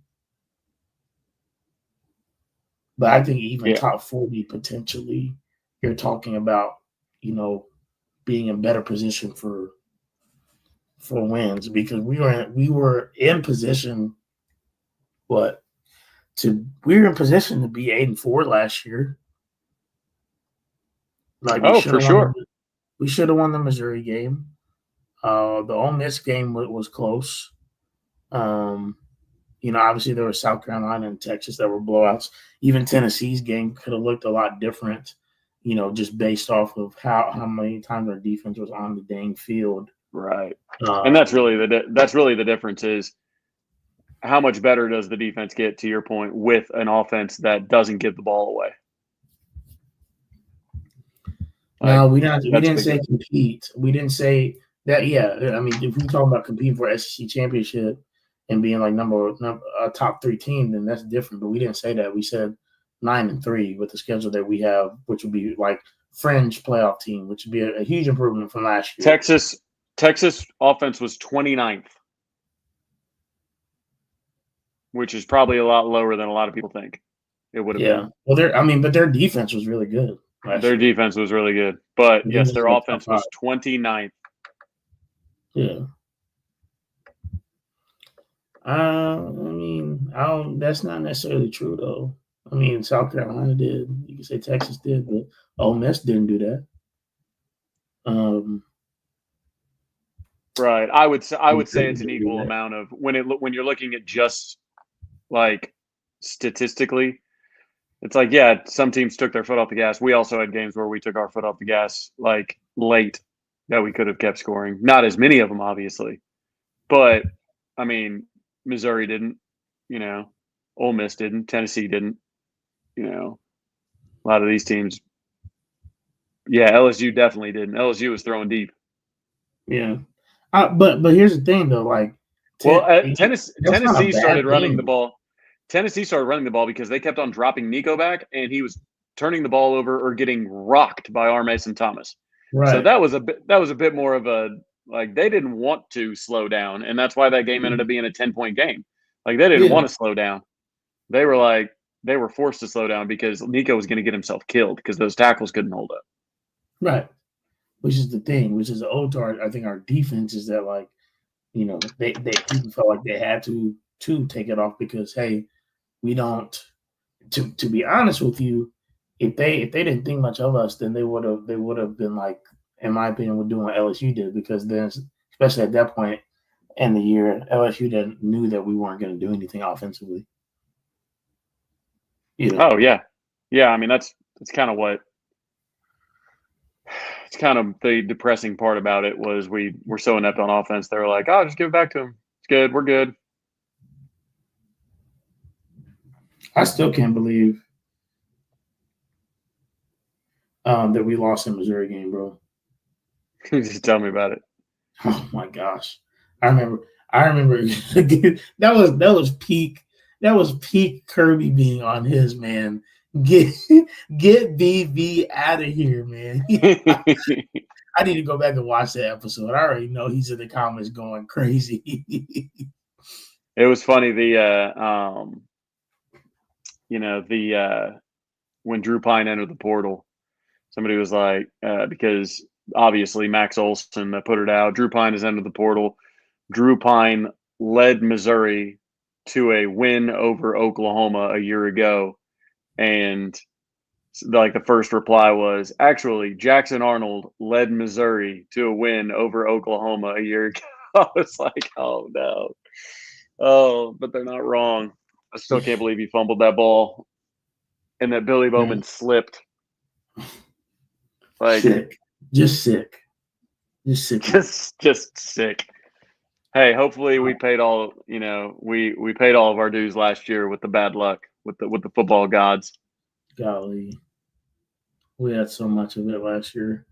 But I think even top 40 potentially, you're talking about, being in better position for wins, because we were in position to be 8-4 last year. For sure. We should have won the Missouri game. The Ole Miss game was close. Um, obviously there was South Carolina and Texas that were blowouts. Even Tennessee's game could have looked a lot different, just based off of how many times our defense was on the dang field. Right. And that's Um, really the difference is how much better does the defense get, to your point, with an offense that doesn't give the ball away? no, Like, we didn't big say difference. compete. We didn't say that. Yeah, I mean, if we talk about competing for SEC championship and being like number a top 3 team, then that's different. But we didn't say that. We said 9-3 with the schedule that we have, which would be like fringe playoff team, which would be a huge improvement from last year. Texas offense was 29th, which is probably a lot lower than a lot of people think it would have been. Well, but their defense was really good last Their year. defense was really good. But Their yes, defense their was like top offense 5. was 29th. Yeah. I mean, that's not necessarily true though. I mean, South Carolina did. You can say Texas did, but Ole Miss didn't do that. Right. I would say Missouri it's an didn't do equal that. amount of when you're looking at just like statistically, it's like, yeah, some teams took their foot off the gas. We also had games where we took our foot off the gas like late that we could have kept scoring. Not as many of them, obviously. But I mean, Missouri didn't, Ole Miss didn't, Tennessee didn't, a lot of these teams. Yeah, LSU definitely didn't. LSU was throwing deep. Yeah. But here's the thing though, like Well, that's not a Tennessee started bad running the thing. ball. Tennessee started running the ball because they kept on dropping Nico back, and he was turning the ball over or getting rocked by R. Mason Thomas. So Right. that was a bit more of a like they didn't want to slow down, and that's why that game ended up being a 10-point game. Like they didn't Yeah. want to slow down. They were forced to slow down because Nico was going to get himself killed because those tackles couldn't hold up. Right. Which is the thing, which is owed to I think our defense is that like, they people felt like they had to take it off because hey, we don't to be honest with you, if they didn't think much of us, then they would have been like, in my opinion, would do what LSU did because then, especially at that point in the year, LSU didn't knew that we weren't going to do anything offensively. Oh yeah, yeah. I mean that's kind of what it's kind of the depressing part about it was we were so inept on offense. They were like, "Oh, just give it back to him. It's good. We're good." I still can't believe that we lost in Missouri game, bro. Just tell me about it. Oh my gosh, I remember. that was peak. That was peak Kirby being on his man. Get BV out of here, man. I need to go back and watch that episode. I already know he's in the comments going crazy. It was funny when Drew Pine entered the portal, somebody was like, because obviously Max Olson put it out. Drew Pine has entered the portal. Drew Pine led Missouri to a win over Oklahoma a year ago, and like the first reply was actually Jackson Arnold led Missouri to a win over Oklahoma a year ago. I was like, oh no. Oh, but they're not wrong. I still can't believe he fumbled that ball and that Billy Bowman slipped. Like sick. Just sick. Just sick. Just sick. Hey, hopefully we paid all, we paid all of our dues last year with the bad luck with the football gods. Golly. We had so much of it last year.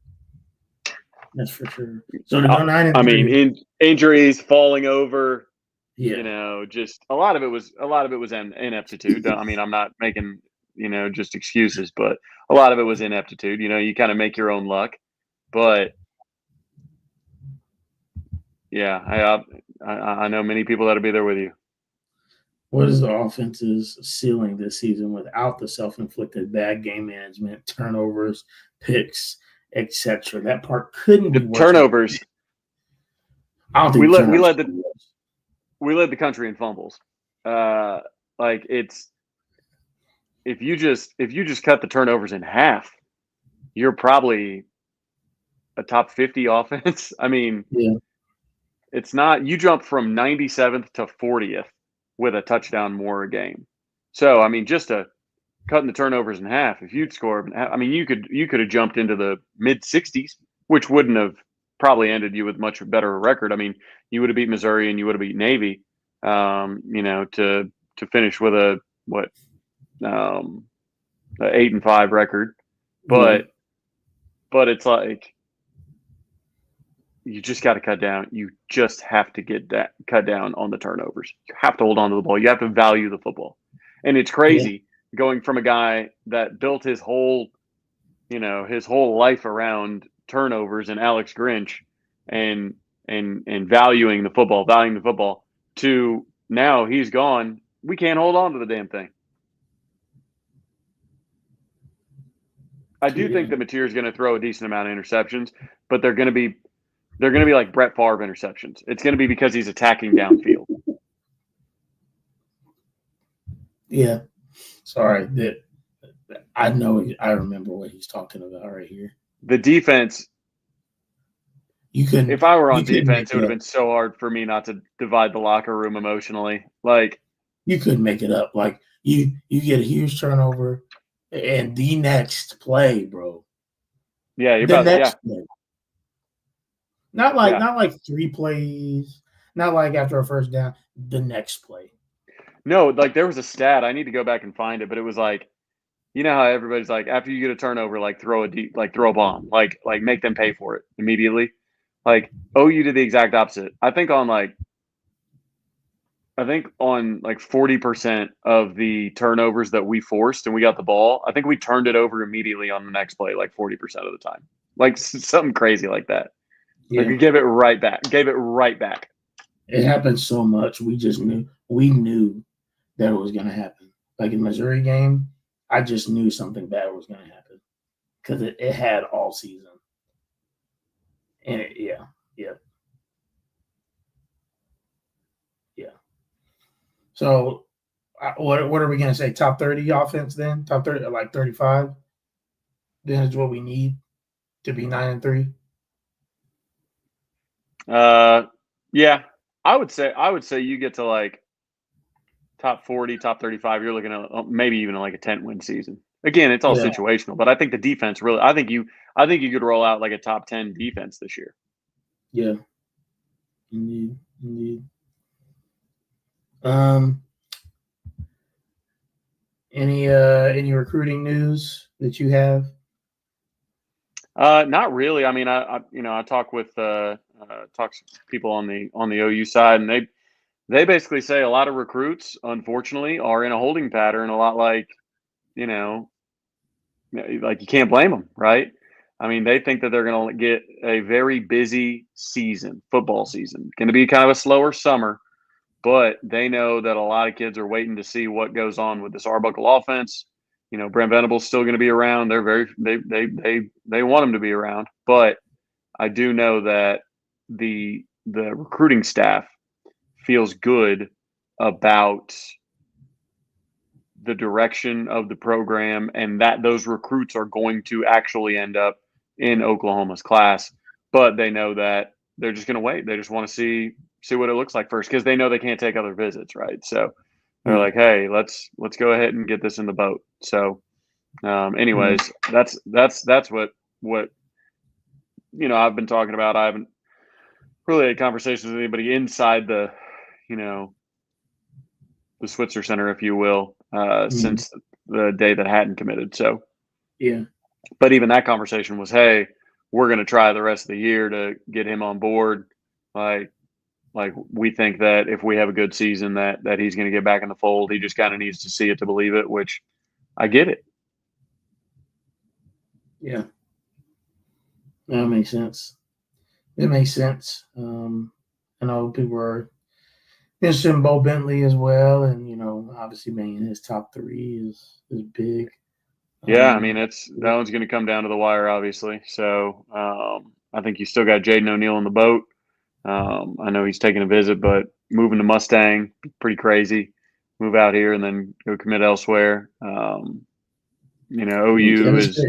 That's for sure. So to go 9-3. I mean, injuries, falling over, yeah. Just a lot of it was ineptitude. I mean, I'm not making, just excuses, but a lot of it was ineptitude. You kind of make your own luck, but yeah, I know many people that'll be there with you. What is the offense's ceiling this season without the self-inflicted bad game management, turnovers, picks, etc.? That part couldn't be worse. Turnovers. I don't think we led the country in fumbles. Like it's if you just cut the turnovers in half, you're probably a top 50 offense. I mean, yeah. It's not. You jump from 97th to 40th with a touchdown more a game. So I mean, just cutting the turnovers in half. If you'd scored, I mean, you could have jumped into the mid 60s, which wouldn't have probably ended you with much better record. I mean, you would have beat Missouri and you would have beat Navy. To finish with a what um, 8-5 record, Yeah. but it's like you just got to cut down. You just have to cut down on the turnovers. You have to hold on to the ball. You have to value the football, and it's Yeah. crazy going from a guy that built his whole life around turnovers and Alex Grinch and valuing the football to now he's gone. We can't hold on to the damn thing. I do think that Mateer is going to throw a decent amount of interceptions, but they're going to be like Brett Favre interceptions. It's going to be because he's attacking downfield. Yeah. Sorry. I know. I remember what he's talking about right here. The defense. If I were on defense, it would have been so hard for me not to divide the locker room emotionally. Like you couldn't make it up. Like you get a huge turnover, and the next play, bro. Yeah, you're about play. Not like 3 plays. Not like after a first down. The next play. No, like there was a stat. I need to go back and find it, but it was like, you know how everybody's like, after you get a turnover, like throw a bomb, like make them pay for it immediately. Like OU did the exact opposite. I think on like 40% of the turnovers that we forced and we got the ball, I think we turned it over immediately on the next play, like 40% of the time. Like something crazy like that. Yeah. Like we gave it right back. It happened so much. We knew that it was going to happen. Like in the Missouri game, I just knew something bad was going to happen because it had all season. And yeah. So what are we going to say? Top 30 offense then? Top 30, like 35? Then is what we need to be 9-3? Yeah. I would say you get to like top 40, top 35. You're looking at maybe even like a 10-win season. Again, it's all situational, but I think the defense really. I think you could roll out like a top 10 defense this year. Yeah, indeed. Any recruiting news that you have? Not really. I mean, I talk with people on the OU side, and they basically say a lot of recruits, unfortunately, are in a holding pattern. A lot like like you can't blame them, right? I mean, they think that they're going to get a very busy football season. Going to be kind of a slower summer, but they know that a lot of kids are waiting to see what goes on with this Arbuckle offense. Brent Venables still going to be around. They want him to be around, but I do know that the recruiting staff feels good about the direction of the program and that those recruits are going to actually end up in Oklahoma's class. But they know that they're just going to wait. They just want to see what it looks like first because they know they can't take other visits, right? So they're like, hey, let's go ahead and get this in the boat. So anyways, that's what I've been talking about. I haven't really had conversations with anybody inside the the Switzer Center, if you will, since the day that Hatton committed. So yeah, but even that conversation was, hey, we're going to try the rest of the year to get him on board. Like we think that if we have a good season that he's going to get back in the fold. He just kind of needs to see it to believe it, which I get it. Yeah. That makes sense. It makes sense. I know people are interested in Bo Bentley as well, and obviously being in his top 3 is big. Yeah, I mean that one's going to come down to the wire, obviously. So I think you still got Jaden O'Neal on the boat. I know he's taking a visit, but moving to Mustang, pretty crazy. Move out here and then go commit elsewhere. OU is.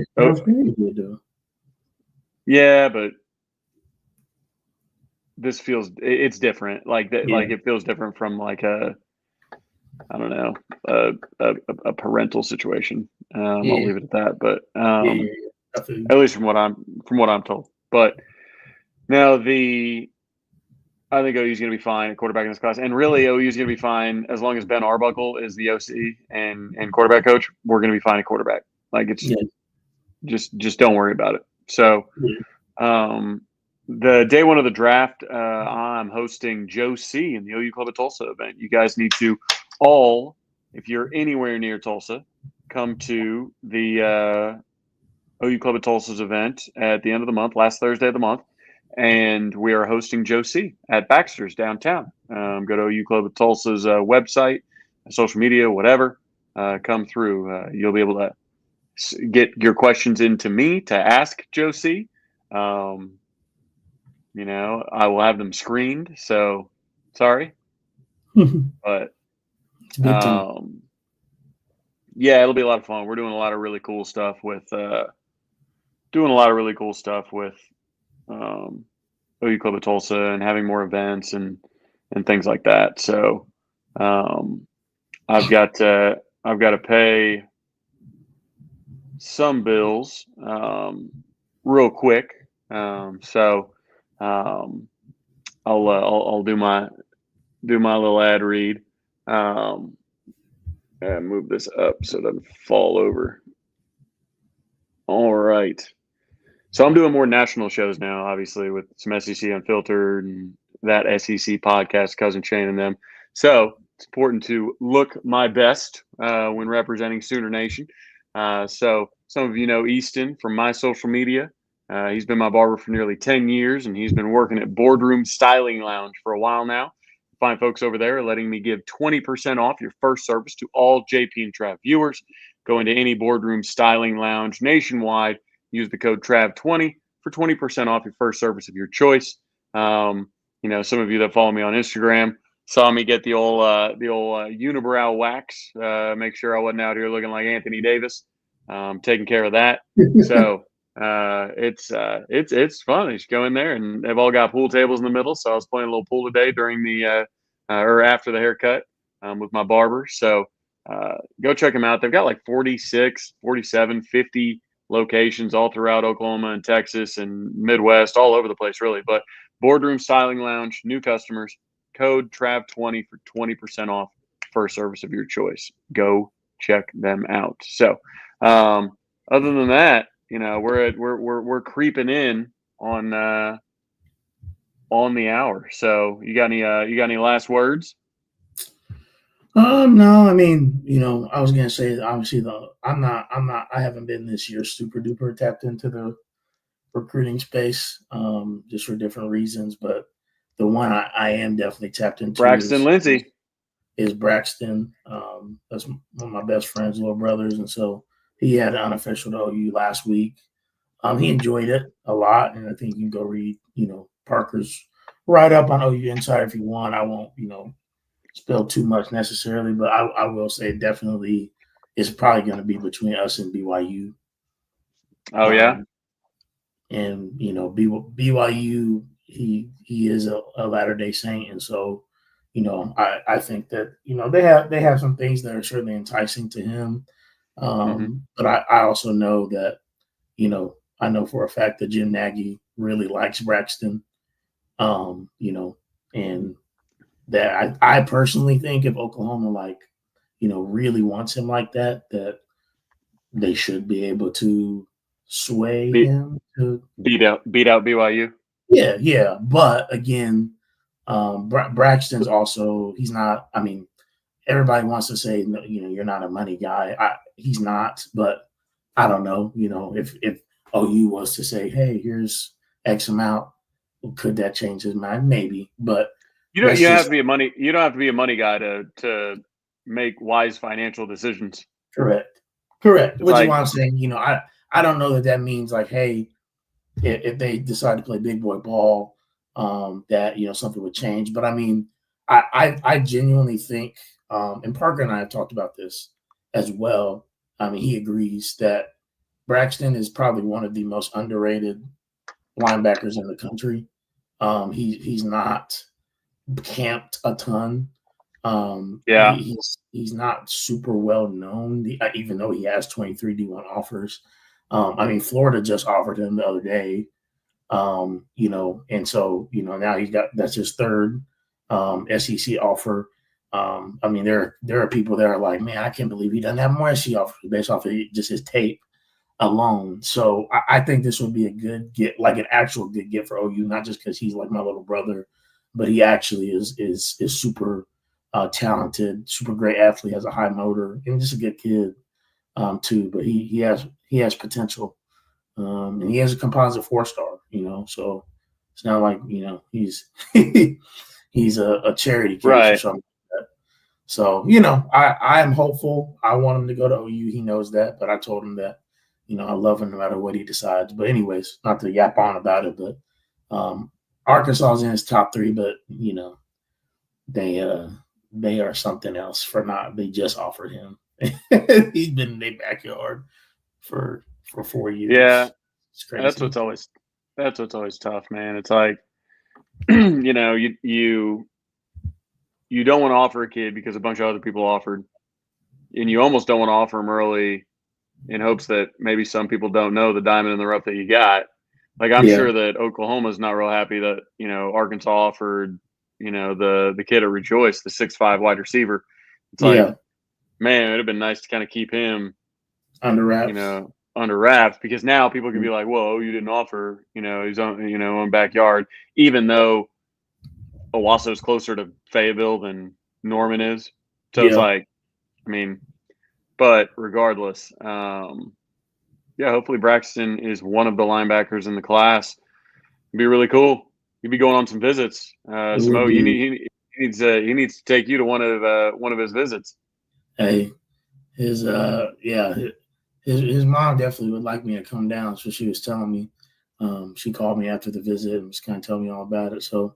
Yeah, but this feels it's different. Like that, Yeah. like it feels different from like a I don't know a parental situation. I'll Yeah. leave it at that. But Yeah. I feel you. at least from what I'm told. But now I think OU's going to be fine at quarterback in this class, and really OU's going to be fine as long as Ben Arbuckle is the OC and quarterback coach. We're going to be fine at quarterback. Like it's Yeah. just don't worry about it. So Yeah. the day one of the draft, I'm hosting Joe C in the OU Club of Tulsa event. You guys need to all, if you're anywhere near Tulsa, come to the OU Club of Tulsa's event at the end of the month, last Thursday of the month. And we are hosting Joe C at Baxter's downtown. Go to OU Club of Tulsa's website, social media, whatever. Come through. You'll be able to get your questions into me to ask Joe C. I will have them screened. So sorry, but It's a big time. yeah, it'll be a lot of fun. We're doing a lot of really cool stuff with OU Club of Tulsa and having more events and things like that. So I've got to pay some bills real quick. So I'll do my little ad read. And move this up so it doesn't fall over. All right. So I'm doing more national shows now, obviously, with some SEC Unfiltered and that SEC podcast, Cousin Shane and them. So it's important to look my best when representing Sooner Nation. So some of you know Easton from my social media. He's been my barber for nearly 10 years, and he's been working at Boardroom Styling Lounge for a while now. Fine folks over there are letting me give 20% off your first service to all JP and Trav viewers. Go into any Boardroom Styling Lounge nationwide. Use the code TRAV20 for 20% off your first service of your choice. Some of you that follow me on Instagram saw me get the old unibrow wax. Make sure I wasn't out here looking like Anthony Davis. Taking care of that. So it's fun. You just go in there, and they've all got pool tables in the middle. So I was playing a little pool today during the or after the haircut with my barber. So go check them out. They've got like 46, 47, 50 locations all throughout Oklahoma and Texas and Midwest, all over the place, really. But Boardroom Styling Lounge, new customers, code TRAV20 for 20% off first service of your choice. Go check them out. So, other than that, we're creeping in on the hour. So, you got any last words? No, I mean, I was gonna say obviously I haven't been this year super duper tapped into the recruiting space, just for different reasons. But the one I am definitely tapped into Braxton Lindsay is Braxton. That's one of my best friend's little brothers, and so he had an unofficial to OU last week. He enjoyed it a lot, and I think you can go read, Parker's write up on OU Insider if you want. I won't, spill too much necessarily, but I will say definitely it's probably going to be between us and BYU. Oh yeah. And BYU, he is a Latter-day Saint, and so I think that they have some things that are certainly enticing to him. But I also know that I know for a fact that Jim Nagy really likes Braxton. And that I personally think if Oklahoma really wants him like that, that they should be able to sway him to beat out BYU. Yeah. But again, Braxton's also he's not. I mean, everybody wants to say you're not a money guy. He's not, but I don't know. If OU was to say, hey, here's X amount, could that change his mind? Maybe, but you don't have to be a money guy to make wise financial decisions. Correct. Which is why I'm saying, I don't know that means like, hey, if they decide to play big boy ball, that something would change. But I mean, I genuinely think, and Parker and I have talked about this as well. I mean, he agrees that Braxton is probably one of the most underrated linebackers in the country. He's not camped a ton. Yeah. He's not super well known, even though he has 23 D1 offers. I mean, Florida just offered him the other day. And so now that's his third SEC offer. I mean, there are people that are like, man, I can't believe he doesn't have more SEC offers based off of just his tape alone. So I think this would be a good get, like an actual good get for OU, not just because he's like my little brother, but he actually is super talented, super great athlete, has a high motor, and just a good kid too. But he has potential, and he has a composite 4-star. So it's not like he's he's a charity case or Right. something. So, I am hopeful. I want him to go to OU. He knows that, but I told him that, I love him no matter what he decides. But anyways, not to yap on about it, but Arkansas is in his top 3, but they are something else for not. They just offered him. He's been in their backyard for 4 years. Yeah. It's That's crazy. what's always tough, man. It's like, you don't want to offer a kid because a bunch of other people offered, and you almost don't want to offer him early in hopes that maybe some people don't know the diamond in the rough that you got. Like, I'm Yeah, sure that Oklahoma's not real happy that, Arkansas offered, the kid at Rejoice, the 6'5" wide receiver. It's like, yeah, man, it'd have been nice to kind of keep him, under wraps. under wraps, because now people can be like, whoa, you didn't offer, his own, own backyard, even though Owasso's closer to Fayetteville than Norman is. So it's Yeah, like, I mean, but regardless, yeah, hopefully Braxton is one of the linebackers in the class. It'd be really cool. He'd be going on some visits. it would Samo, be. he needs to take you to one of his visits. Hey, his yeah, his mom definitely would like me to come down. So she was telling me. She called me after the visit and was kind of telling me all about it. So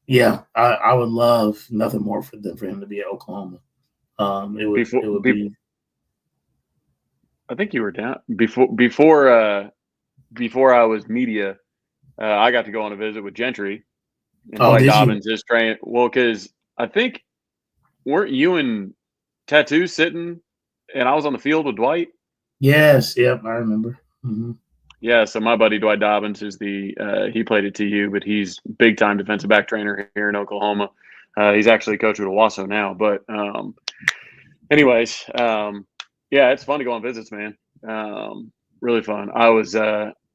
yeah, I would love nothing more than for him to be at Oklahoma. Before, It would be. I think you were down before I was media. I got to go on a visit with Gentry, and Oh, Dwight did you? Dobbins is trained. Well, because I think, weren't you and Tattoo sitting, and I was on the field with Dwight? Yes. Yep. I remember. Mm-hmm. Yeah, so my buddy Dwight Dobbins is he played at TU, but he's big time defensive back trainer here in Oklahoma. He's actually a coach at Owasso now. But anyways, yeah, it's fun to go on visits, man. Really fun.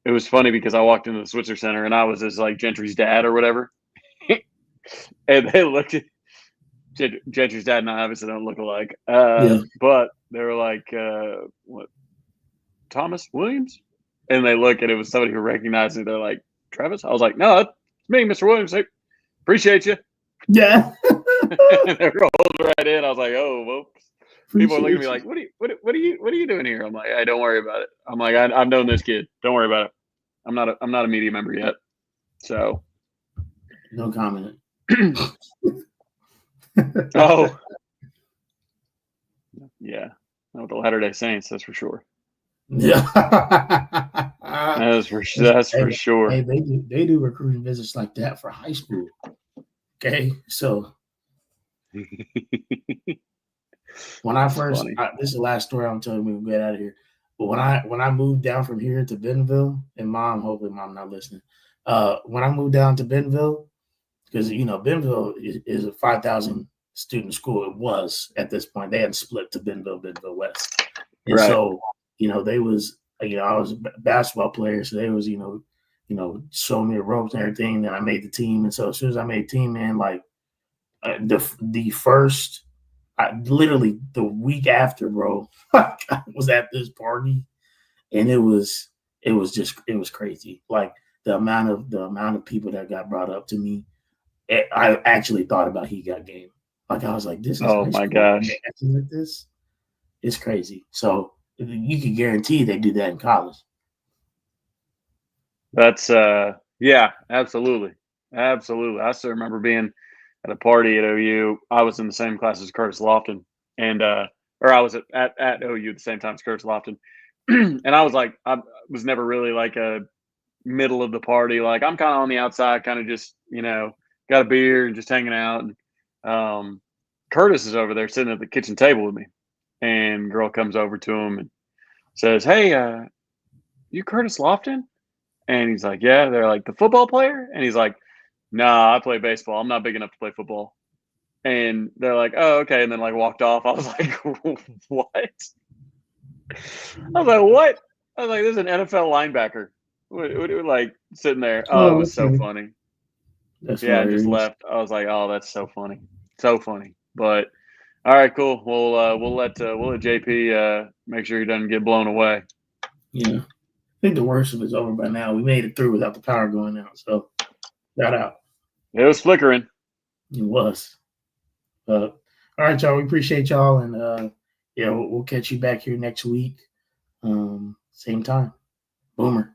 It was funny because I walked into the Switzer Center and I was just like Gentry's dad or whatever, and they looked at Gentry's dad and I obviously don't look alike, Yeah. but they were like, "What, Thomas Williams?" And they look, and it was somebody who recognized me. They're like, "Travis?" I was like, "No, it's me, Mr. Williams. Hey, appreciate you." Yeah. And they rolled right in. I was like, "Oh, whoops." People are looking at me Appreciate you. like, what are you doing here?" I'm like, "Hey, don't worry about it." I'm like, I've known this kid. Don't worry about it. I'm not a media member yet. So, No comment. oh yeah, not with the Latter Day Saints, that's for sure. Yeah. That's for Hey, sure. hey, they do recruiting visits like that for high school. Okay, so when I That's first, funny. this is the last story I'm telling you. We get out of here. But when I moved down from here to Bentonville, and hopefully mom not listening. When I moved down to Bentonville, because Bentonville is a 5,000 student school. It was at this point. They had split to Bentonville West, and Right. so they was I was a basketball player, so they was showing me the ropes and everything. Then I made the team, and so as soon as I made the team, man, like the first, literally the week after, bro, I was at this party, and it was crazy. Like the amount of people that got brought up to me. I actually thought about He Got Game. Like I was like, this is Oh high my school and they gosh. acting like this. It's crazy. So you can guarantee they do that in college. That's yeah, absolutely. Absolutely. I still remember being at a party at OU. I was in the same class as Curtis Lofton, and or I was at OU at the same time as Curtis Lofton. And I was like, I was never really like a middle of the party. Like I'm kind of on the outside, kind of just got a beer and just hanging out. And Curtis is over there sitting at the kitchen table with me, and girl comes over to him and says, "Hey, you Curtis Lofton?" And he's like, "Yeah." They're like, "The football player?" And he's like, "Nah, I play baseball. I'm not big enough to play football." And they're like, "Oh, okay." And then like walked off. I was like, "What?" I was like, "What?" I was like, "This is an NFL linebacker." Like sitting there. Oh, it Oh, was that's so funny. funny. That's Yeah, and just hilarious. left. I was like, "Oh, that's so funny, so funny." But all right, cool. We'll let JP make sure he doesn't get blown away. Yeah. I think the worst of it's over by now. We made it through without the power going out. So shout out. It was flickering. It was. All right, y'all. We appreciate y'all. And yeah, we'll catch you back here next week. Same time. Boomer.